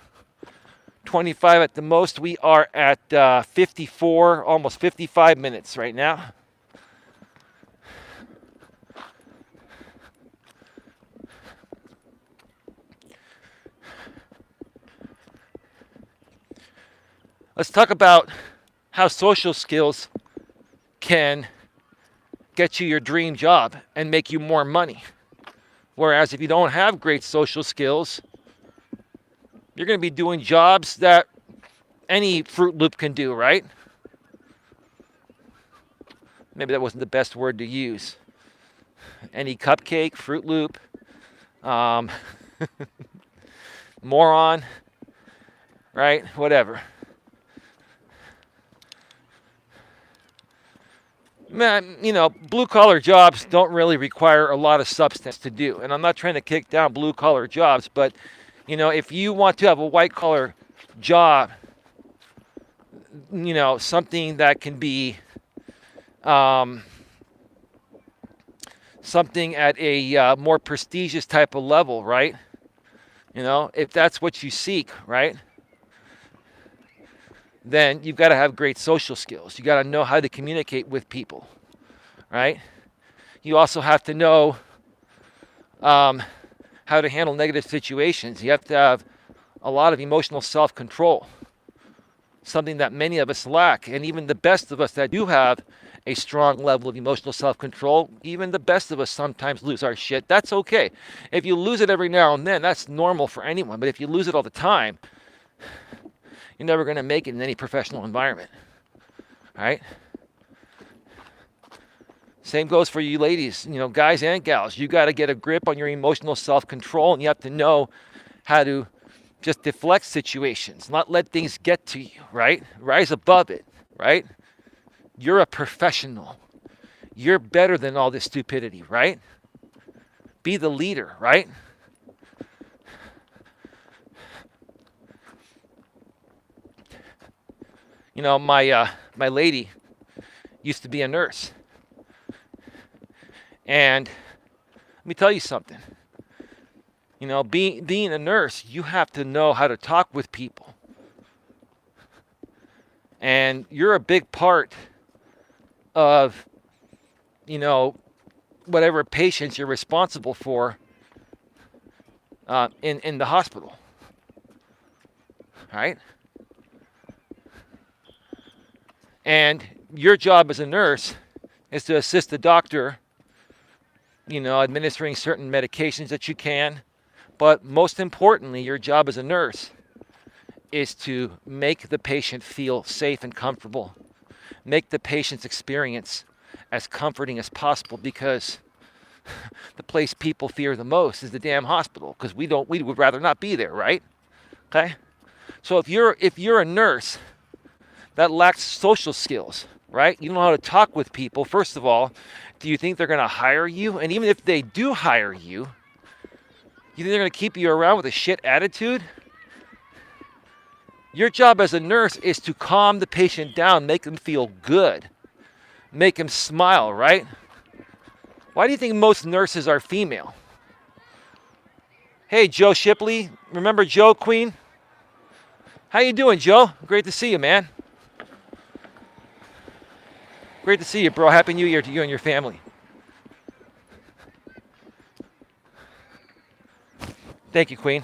25 at the most. We are at 54, almost 55 minutes right now. Let's talk about how social skills can get you your dream job and make you more money. Whereas if you don't have great social skills, you're going to be doing jobs that any Fruit Loop can do, right? Maybe that wasn't the best word to use. Any cupcake, Fruit Loop, moron, right? Whatever. Man, blue collar jobs don't really require a lot of substance to do. And I'm not trying to kick down blue collar jobs, but if you want to have a white collar job, something that can be something at a more prestigious type of level, right? If that's what you seek, right? Then you've got to have great social skills. You got to know how to communicate with people, right? You also have to know how to handle negative situations. You have to have a lot of emotional self-control, something that many of us lack. And even the best of us that do have a strong level of emotional self-control, even the best of us sometimes lose our shit. That's okay. If you lose it every now and then, that's normal for anyone. But if you lose it all the time, you're never going to make it in any professional environment, right? Same goes for you ladies, guys and gals. You got to get a grip on your emotional self-control, and you have to know how to just deflect situations, not let things get to you, right? Rise above it, right? You're a professional. You're better than all this stupidity, right? Be the leader, right? My lady used to be a nurse. And let me tell you something. Being a nurse, you have to know how to talk with people. And you're a big part of, whatever patients you're responsible for in the hospital. Right? And your job as a nurse is to assist the doctor, administering certain medications that you can. But most importantly, your job as a nurse is to make the patient feel safe and comfortable. Make the patient's experience as comforting as possible, because the place people fear the most is the damn hospital, because we would rather not be there, right? Okay? So if you're a nurse that lacks social skills, right? You don't know how to talk with people. First of all, do you think they're going to hire you? And even if they do hire you, you think they're going to keep you around with a shit attitude? Your job as a nurse is to calm the patient down, make them feel good, make them smile, right? Why do you think most nurses are female? Hey, Joe Shipley. Remember Joe, Queen? How you doing, Joe? Great to see you, man. Great to see you, bro. Happy New Year to you and your family. Thank you, Queen.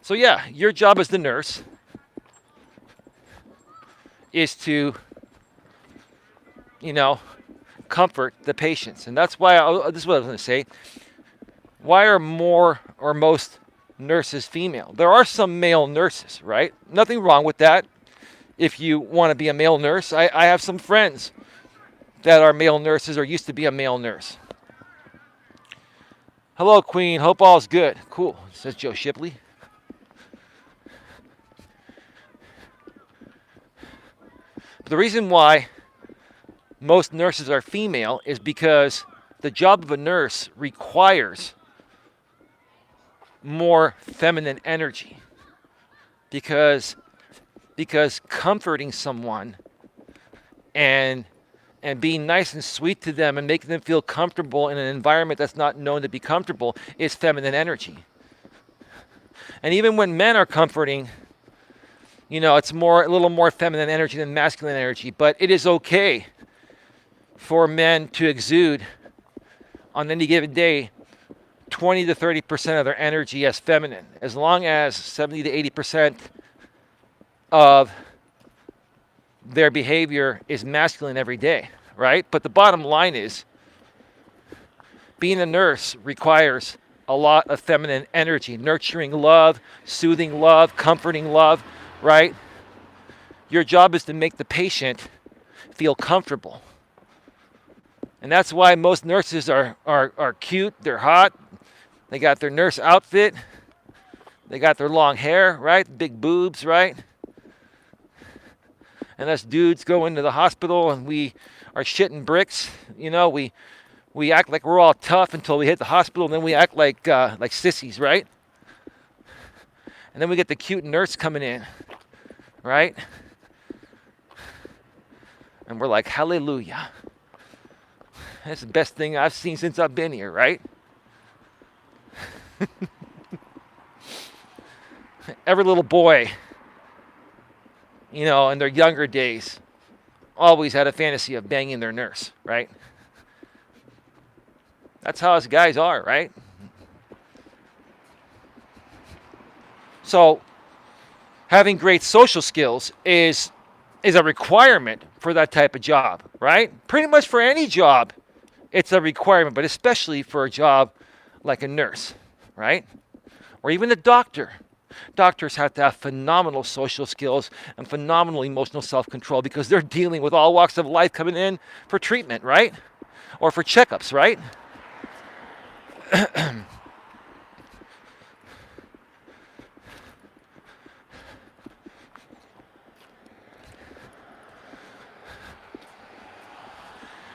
So yeah, your job as the nurse is to, comfort the patients. And that's why, this is what I was going to say. Why are more or most nurses female? There are some male nurses, right? Nothing wrong with that. If you want to be a male nurse, I have some friends that are male nurses or used to be a male nurse. Hello, Queen. Hope all's good. Cool, says Joe Shipley. But the reason why most nurses are female is because the job of a nurse requires more feminine energy, because comforting someone and being nice and sweet to them and making them feel comfortable in an environment that's not known to be comfortable is feminine energy. And even when men are comforting, it's a little more feminine energy than masculine energy. But it is okay for men to exude on any given day 20 to 30% of their energy as feminine, as long as 70 to 80% of their behavior is masculine every day, right? But the bottom line is, being a nurse requires a lot of feminine energy, nurturing love, soothing love, comforting love, right? Your job is to make the patient feel comfortable. And that's why most nurses are cute, they're hot, they got their nurse outfit, they got their long hair, right? Big boobs, right? And us dudes go into the hospital and we are shitting bricks. You know, we act like we're all tough until we hit the hospital, and then we act like sissies, right? And then we get the cute nurse coming in, right? And we're like, hallelujah. That's the best thing I've seen since I've been here, right? Every little boy, you know, in their younger days, always had a fantasy of banging their nurse, right? That's how us guys are, right? So, having great social skills is a requirement for that type of job, right? Pretty much for any job, it's a requirement, but especially for a job like a nurse, right? Or even a doctor. Doctors have to have phenomenal social skills and phenomenal emotional self-control because they're dealing with all walks of life coming in for treatment, right? Or for checkups, right?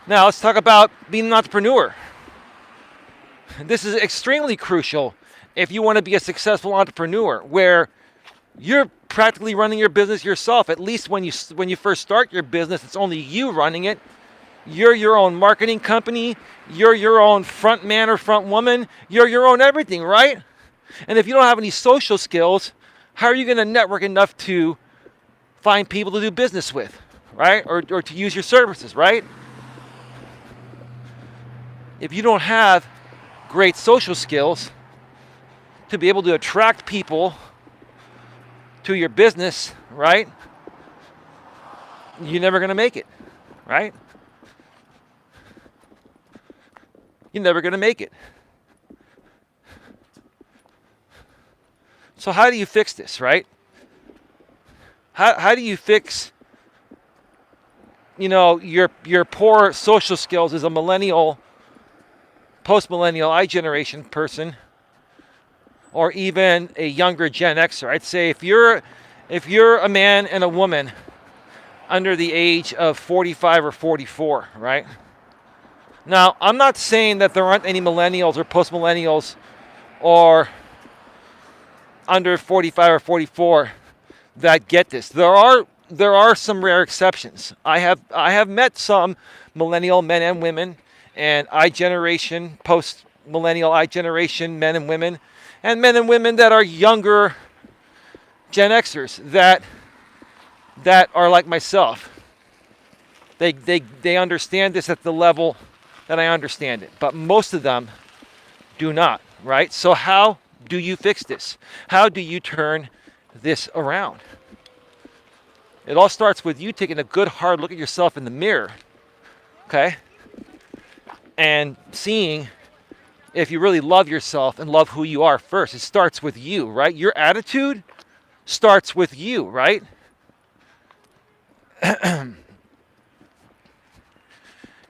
Now let's talk about being an entrepreneur. This is extremely crucial if you want to be a successful entrepreneur, where you're practically running your business yourself. At least when you first start your business, it's only you running it. You're your own marketing company. You're your own front man or front woman. You're your own everything, right? And if you don't have any social skills, how are you going to network enough to find people to do business with, right? Or to use your services, right? If you don't have great social skills to be able to attract people to your business, right? You're never going to make it, right? You're never going to make it. So how do you fix this, right? How do you fix, you know, your poor social skills as a millennial, post-millennial, I-generation person, or even a younger Gen Xer? I'd say if you're a man and a woman under the age of 45 or 44, right? Now, I'm not saying that there aren't any millennials or post-millennials or under 45 or 44 that get this. There are some rare exceptions. I have met some millennial men and women and I-generation, post-millennial I-generation men and women that are younger Gen Xers that are like myself. They understand this at the level that I understand it, but most of them do not, right? So how do you fix this? How do you turn this around? It all starts with you taking a good hard look at yourself in the mirror, okay? And seeing if you really love yourself and love who you are first. It starts with you, right? Your attitude starts with you, right?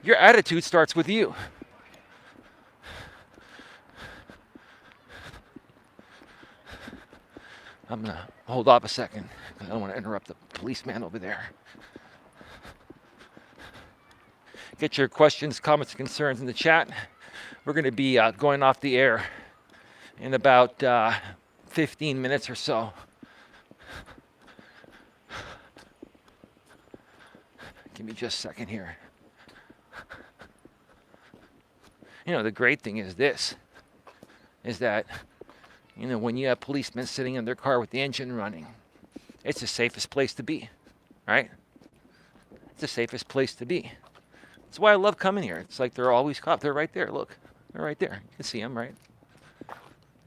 Your attitude starts with you. I'm going to hold off a second. I don't want to interrupt the policeman over there. Get your questions, comments, and concerns in the chat. We're going to be going off the air in about 15 minutes or so. Give me just a second here. You know, the great thing is this, is that, you know, when you have policemen sitting in their car with the engine running, it's the safest place to be, right? It's the safest place to be. That's why I love coming here. It's like they're always cops. They're right there. Look, they're right there. You can see them, right?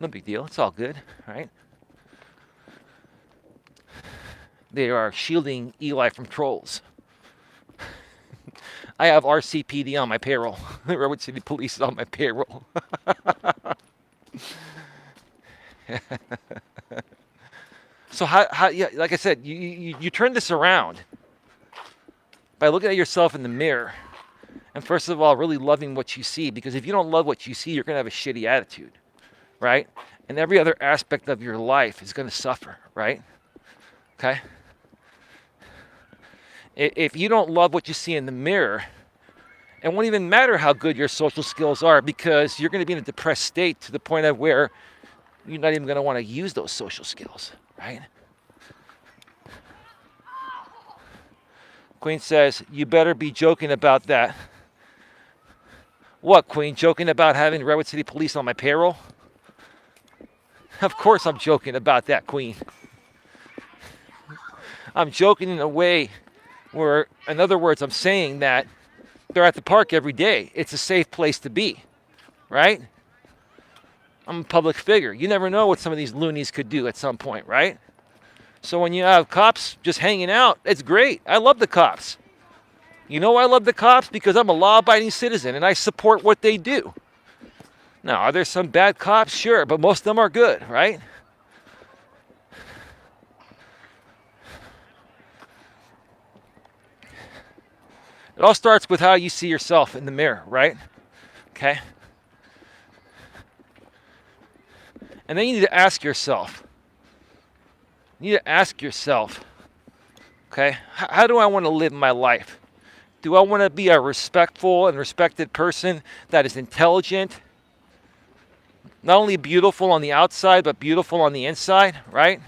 No big deal. It's all good, right? They are shielding Eli from trolls. I have RCPD on my payroll. The Redwood City Police is on my payroll. So yeah, like I said, you turn this around by looking at yourself in the mirror, and first of all, really loving what you see. Because if you don't love what you see, you're gonna have a shitty attitude, right? And every other aspect of your life is gonna suffer, right? Okay. If you don't love what you see in the mirror, it won't even matter how good your social skills are, because you're going to be in a depressed state to the point of where you're not even going to want to use those social skills, right? Queen says, you better be joking about that. What, Queen? Joking about having Redwood City Police on my payroll? Of course I'm joking about that, Queen. I'm joking in a way where, in other words, I'm saying that they're at the park every day. It's a safe place to be, right? I'm a public figure. You never know what some of these loonies could do at some point, right? So when you have cops just hanging out, it's great. I love the cops. You know why I love the cops? Because I'm a law-abiding citizen and I support what they do. Now, are there some bad cops? Sure, but most of them are good, right? It all starts with how you see yourself in the mirror, right? Okay? And then you need to ask yourself, okay, how do I want to live my life? Do I want to be a respectful and respected person that is intelligent, not only beautiful on the outside, but beautiful on the inside, right?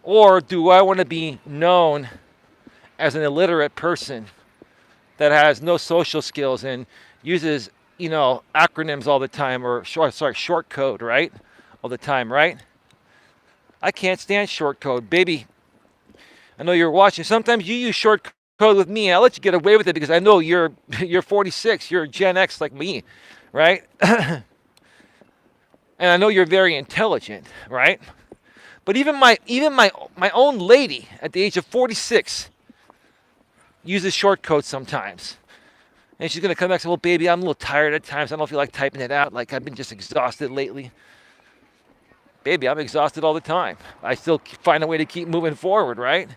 Or do I want to be known as an illiterate person that has no social skills and uses, acronyms all the time, or short code, right? All the time, right? I can't stand short code, baby. I know you're watching. Sometimes you use short code with me. I'll let you get away with it because I know you're 46. You're Gen X like me, right? And I know you're very intelligent, right? But even my own lady at the age of 46 uses short code sometimes. And she's going to come back and say, well, baby, I'm a little tired at times. I don't feel like typing it out. Like, I've been just exhausted lately. Baby, I'm exhausted all the time. I still find a way to keep moving forward, right?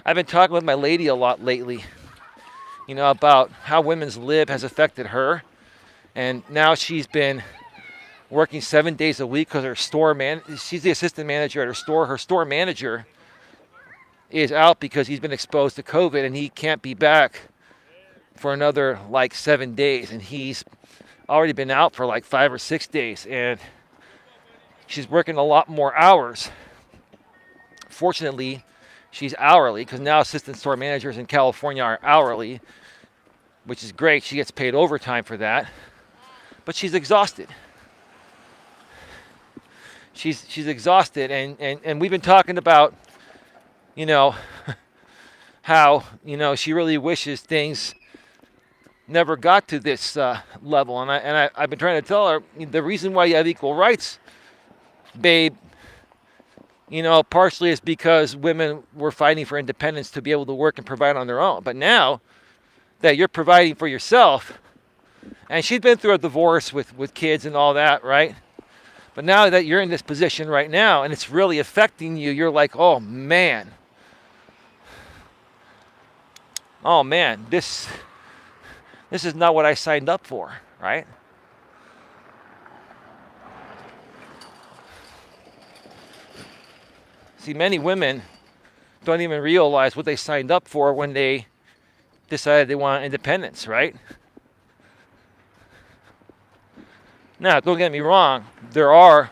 I've been talking with my lady a lot lately, about how women's lib has affected her. And now she's been working 7 days a week because she's the assistant manager at her store. Her store manager is out because he's been exposed to COVID and he can't be back for another 7 days. And he's already been out for 5 or 6 days. And she's working a lot more hours. Fortunately, she's hourly because now assistant store managers in California are hourly, which is great. She gets paid overtime for that. But she's exhausted. She's exhausted. And we've been talking about, how, she really wishes things never got to this level. And I've been trying to tell her the reason why you have equal rights, babe, partially is because women were fighting for independence to be able to work and provide on their own. But now that you're providing for yourself, and she's been through a divorce with kids and all that, right? But now that you're in this position right now and it's really affecting you, you're like, oh man, this is not what I signed up for, right? See, many women don't even realize what they signed up for when they decided they want independence, right? Now, don't get me wrong. There are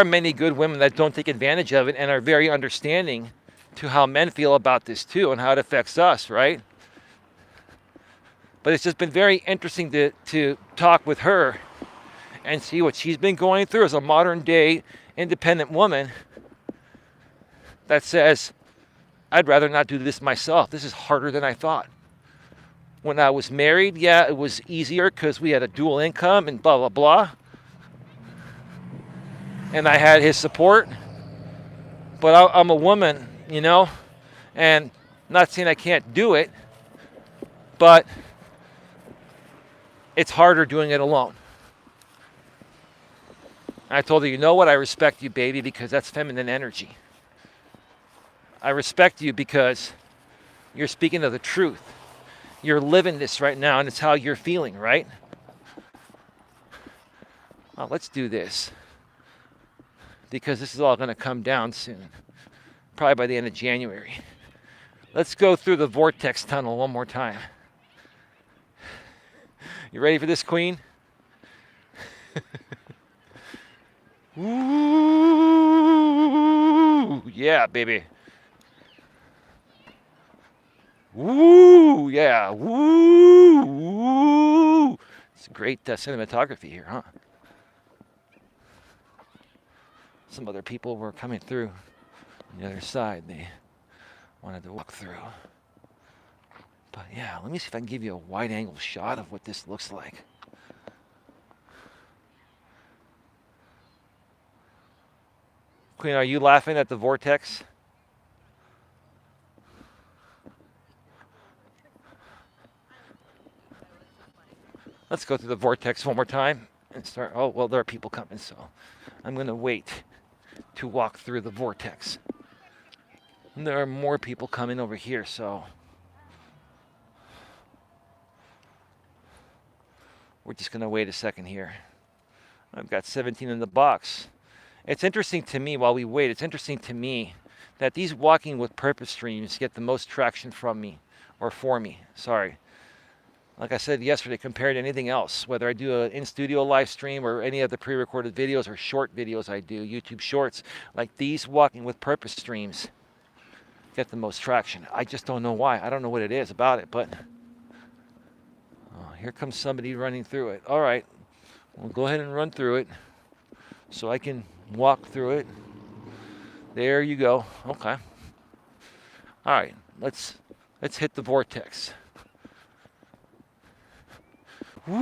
many good women that don't take advantage of it and are very understanding to how men feel about this too and how it affects us, right? But it's just been very interesting to talk with her and see what she's been going through as a modern day independent woman that says, I'd rather not do this myself. This is harder than I thought. When I was married, yeah, it was easier because we had a dual income and blah, blah, blah. And I had his support. But I'm a woman, and not saying I can't do it, but it's harder doing it alone. And I told her, you know what? I respect you, baby, because that's feminine energy. I respect you because you're speaking of the truth. You're living this right now, and it's how you're feeling, right? Well, let's do this. Because this is all going to come down soon. Probably by the end of January. Let's go through the vortex tunnel one more time. You ready for this, Queen? Ooh, yeah, baby. Woo, yeah, woo. It's great cinematography here, huh? Some other people were coming through on the other side. They wanted to walk through. But yeah, let me see if I can give you a wide angle shot of what this looks like. Queen, are you laughing at the vortex? Let's go through the vortex one more time and start. Oh, well, there are people coming, so I'm going to wait to walk through the vortex. And there are more people coming over here, so we're just going to wait a second here. I've got 17 in the box. It's interesting to me, while we wait, it's interesting to me that these walking with purpose streams get the most traction from me, or for me, sorry. Like I said yesterday, compared to anything else, whether I do an in-studio live stream or any of the pre-recorded videos or short videos I do, YouTube shorts, like these walking with purpose streams get the most traction. I just don't know why. I don't know what it is about it, but here comes somebody running through it. All right, we'll go ahead and run through it so I can walk through it. There you go. Okay. All right, let's hit the vortex. Woo!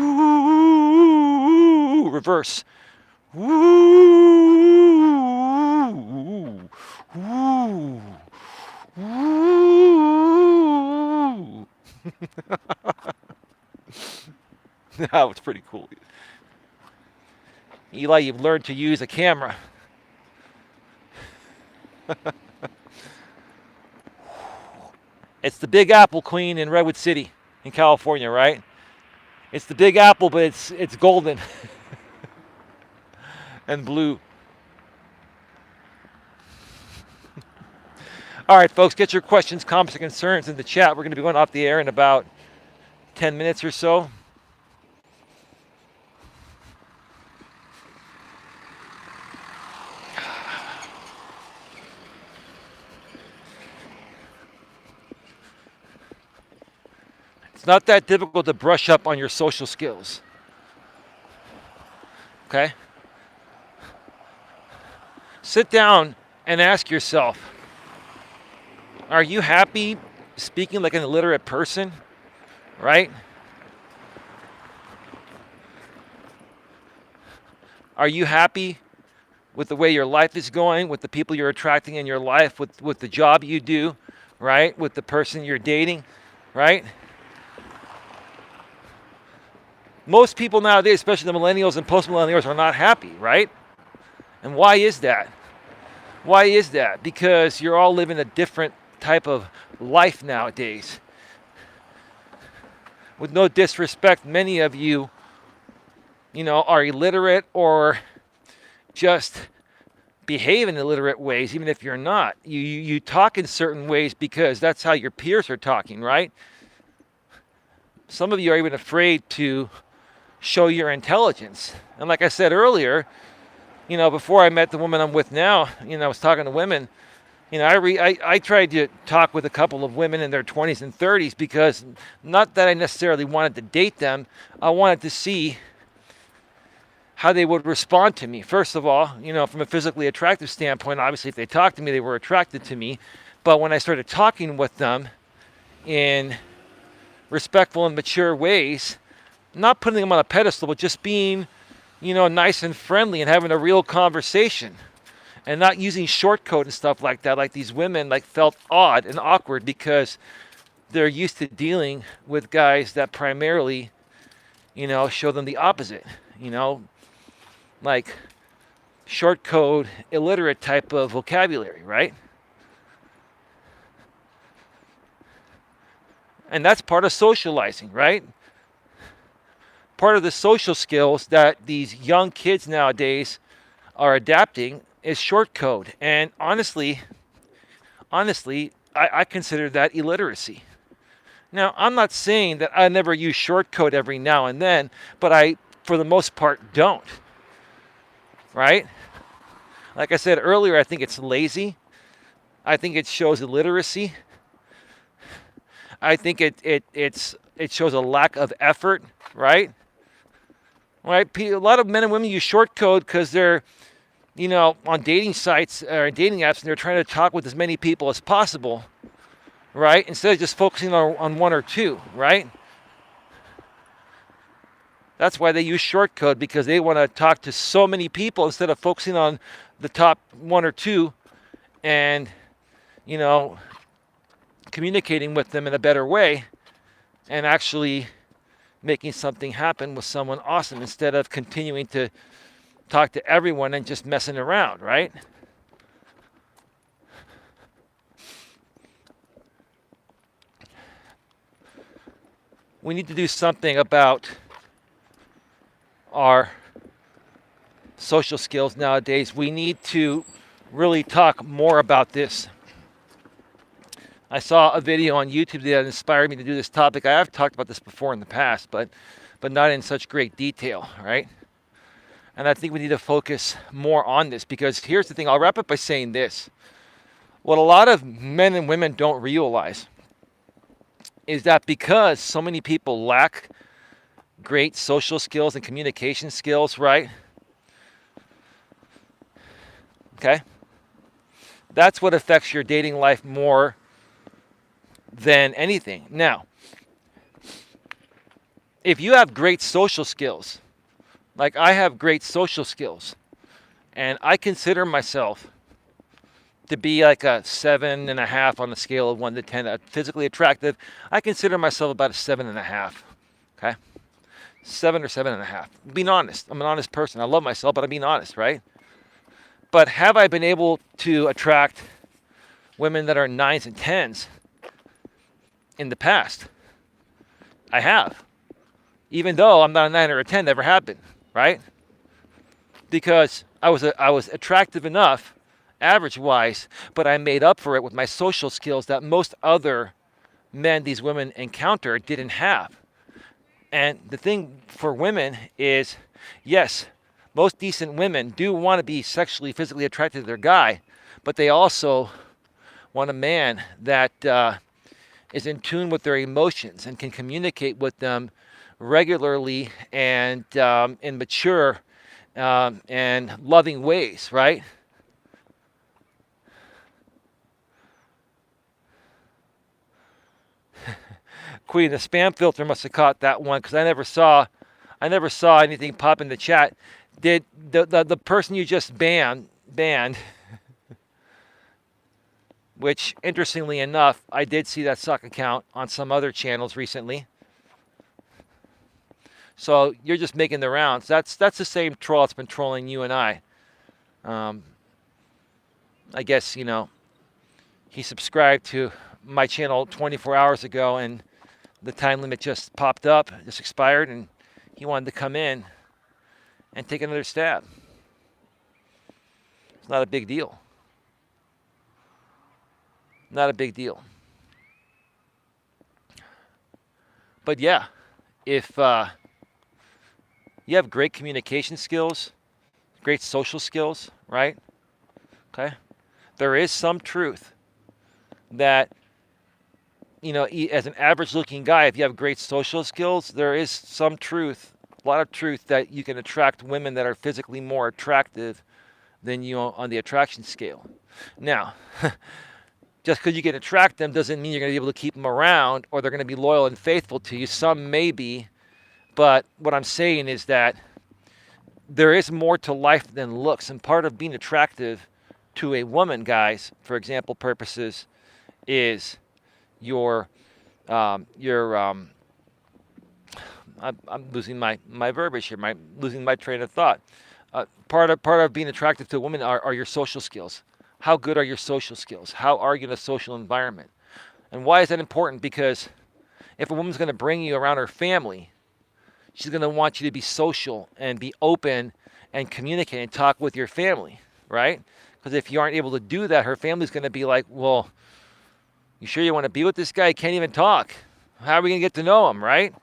Reverse. Woo! Woo! Woo! That was pretty cool. Eli, you've learned to use a camera. It's the Big Apple, Queen, in Redwood City, in California, right? It's the Big Apple, but it's golden and blue. All right, folks, get your questions, comments, and concerns in the chat. We're going to be going off the air in about 10 minutes or so. It's not that difficult to brush up on your social skills. Okay? Sit down and ask yourself, are you happy speaking like an illiterate person? Right? Are you happy with the way your life is going, with the people you're attracting in your life, with the job you do, right? With the person you're dating, right? Most people nowadays, especially the millennials and post-millennials, are not happy, right? And why is that? Why is that? Because you're all living a different type of life nowadays. With no disrespect, many of you, are illiterate or just behave in illiterate ways, even if you're not. You talk in certain ways because that's how your peers are talking, right? Some of you are even afraid to show your intelligence. And like I said earlier, before I met the woman I'm with now, I was talking to women. I tried to talk with a couple of women in their 20s and 30s because not that I necessarily wanted to date them. I wanted to see how they would respond to me. First of all, from a physically attractive standpoint, obviously if they talked to me, they were attracted to me. But when I started talking with them in respectful and mature ways, not putting them on a pedestal, but just being, nice and friendly and having a real conversation and not using short code and stuff like that. Like these women felt odd and awkward because they're used to dealing with guys that primarily, show them the opposite, like short code, illiterate type of vocabulary, right? And that's part of socializing, right? Part of the social skills that these young kids nowadays are adapting is short code. And honestly, I consider that illiteracy. Now, I'm not saying that I never use short code every now and then, but I, for the most part, don't. Right? Like I said earlier, I think it's lazy. I think it shows illiteracy. I think it shows a lack of effort, right? Right? A lot of men and women use short code because they're, on dating sites or dating apps, and they're trying to talk with as many people as possible, right? Instead of just focusing on one or two, right? That's why they use short code, because they want to talk to so many people instead of focusing on the top one or two and, communicating with them in a better way and actually making something happen with someone awesome instead of continuing to talk to everyone and just messing around, right? We need to do something about our social skills nowadays. We need to really talk more about this. I saw a video on YouTube that inspired me to do this topic. I have talked about this before in the past, but not in such great detail, right? And I think we need to focus more on this, because here's the thing. I'll wrap up by saying this. What a lot of men and women don't realize is that because so many people lack great social skills and communication skills, right? Okay? That's what affects your dating life more than anything. Now, if you have great social skills, like I have great social skills, and I consider myself to be like a 7.5 on a scale of 1 to 10, physically attractive, I consider myself about a 7.5. Okay? 7 or 7.5. Being honest. I'm an honest person. I love myself, but I'm being honest, right? But have I been able to attract women that are 9s and 10s in the past? I have. Even though I'm not a 9 or a 10, never have been, right? Because I was attractive enough, average-wise, but I made up for it with my social skills that most other men these women encounter didn't have. And the thing for women is, yes, most decent women do want to be sexually, physically attracted to their guy, but they also want a man that is in tune with their emotions and can communicate with them regularly and in mature and loving ways, right? Queen, the spam filter must have caught that one, because I never saw anything pop in the chat. Did the person you just banned, which interestingly enough, I did see that suck account on some other channels recently. So you're just making the rounds. That's the same troll that's been trolling you and I. I guess, he subscribed to my channel 24 hours ago, and the time limit just popped up, just expired, and he wanted to come in and take another stab. It's not a big deal. Not a big deal. But yeah, if you have great communication skills, great social skills, right? Okay? There is some truth that, as an average looking guy, if you have great social skills, there is some truth, a lot of truth, that you can attract women that are physically more attractive than you on the attraction scale. Now, Just because you can attract them doesn't mean you're going to be able to keep them around or they're going to be loyal and faithful to you. Some may be, but what I'm saying is that there is more to life than looks. And part of being attractive to a woman, guys, for example purposes, is your I'm losing my verbiage here. Losing my train of thought. Part of being attractive to a woman are your social skills. How good are your social skills? How are you in a social environment? And why is that important? Because if a woman's going to bring you around her family, she's going to want you to be social and be open and communicate and talk with your family, right? Because if you aren't able to do that, her family's going to be like, well, you sure you want to be with this guy? He can't even talk. How are we going to get to know him, right?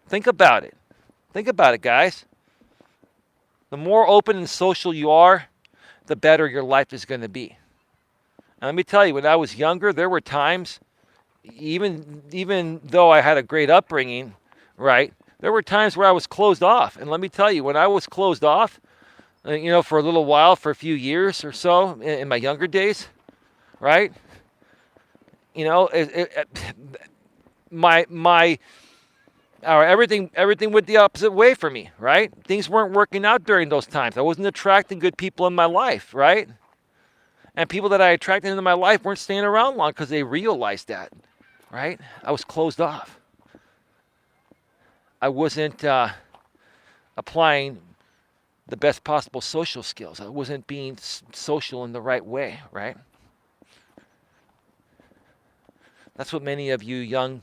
Think about it. Think about it, guys. The more open and social you are, the better your life is going to be. And let me tell you, when I was younger, there were times, even though I had a great upbringing, right, there were times where I was closed off. And let me tell you, when I was closed off, for a little while, for a few years or so in my younger days, right, everything went the opposite way for me, right? Things weren't working out during those times. I wasn't attracting good people in my life, right? And people that I attracted into my life weren't staying around long because they realized that, right? I was closed off. I wasn't applying the best possible social skills. I wasn't being social in the right way, right? That's what many of you young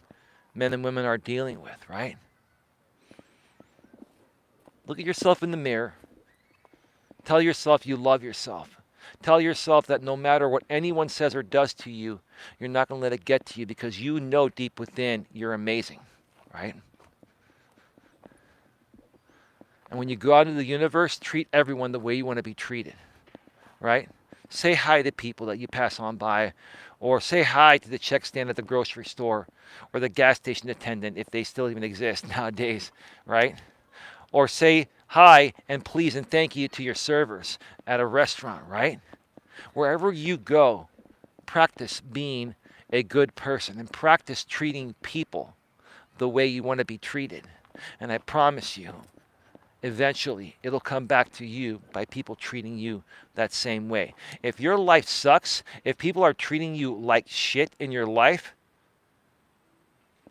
men and women are dealing with, right? Look at yourself in the mirror. Tell yourself you love yourself. Tell yourself that no matter what anyone says or does to you, you're not going to let it get to you because you know deep within you're amazing, right? And when you go out into the universe, treat everyone the way you want to be treated, right? Say hi to people that you pass on by, or say hi to the check stand at the grocery store, or the gas station attendant, if they still even exist nowadays, right? Or say hi and please and thank you to your servers at a restaurant, right? Wherever you go, practice being a good person and practice treating people the way you want to be treated. And I promise you, eventually it'll come back to you by people treating you that same way. If your life sucks, if people are treating you like shit in your life,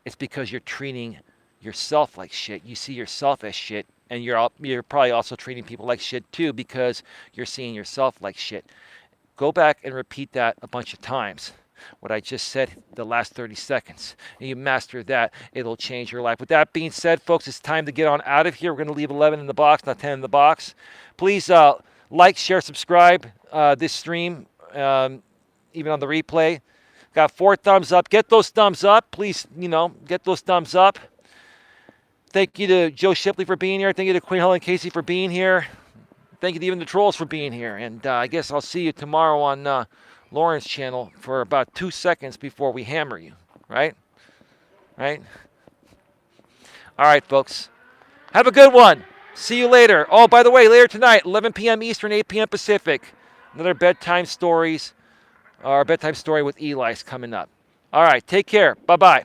it's because you're treating yourself like shit. You see yourself as shit, and you're probably also treating people like shit too because you're seeing yourself like shit. Go back and repeat that a bunch of times. What I just said the last 30 seconds. And you master that, it'll change your life. With that being said, folks, it's time to get on out of here. We're going to leave 11 in the box, not 10 in the box. Please like, share, subscribe this stream, even on the replay. Got 4 thumbs up. Get those thumbs up. Please, get those thumbs up. Thank you to Joe Shipley for being here. Thank you to Queen Helen Casey for being here. Thank you to even the trolls for being here. And I guess I'll see you tomorrow on Lauren's channel for about 2 seconds before we hammer you. Right? Right? All right, folks. Have a good one. See you later. Oh, by the way, later tonight, 11 p.m. Eastern, 8 p.m. Pacific, another bedtime story with Eli is coming up. All right, take care. Bye-bye.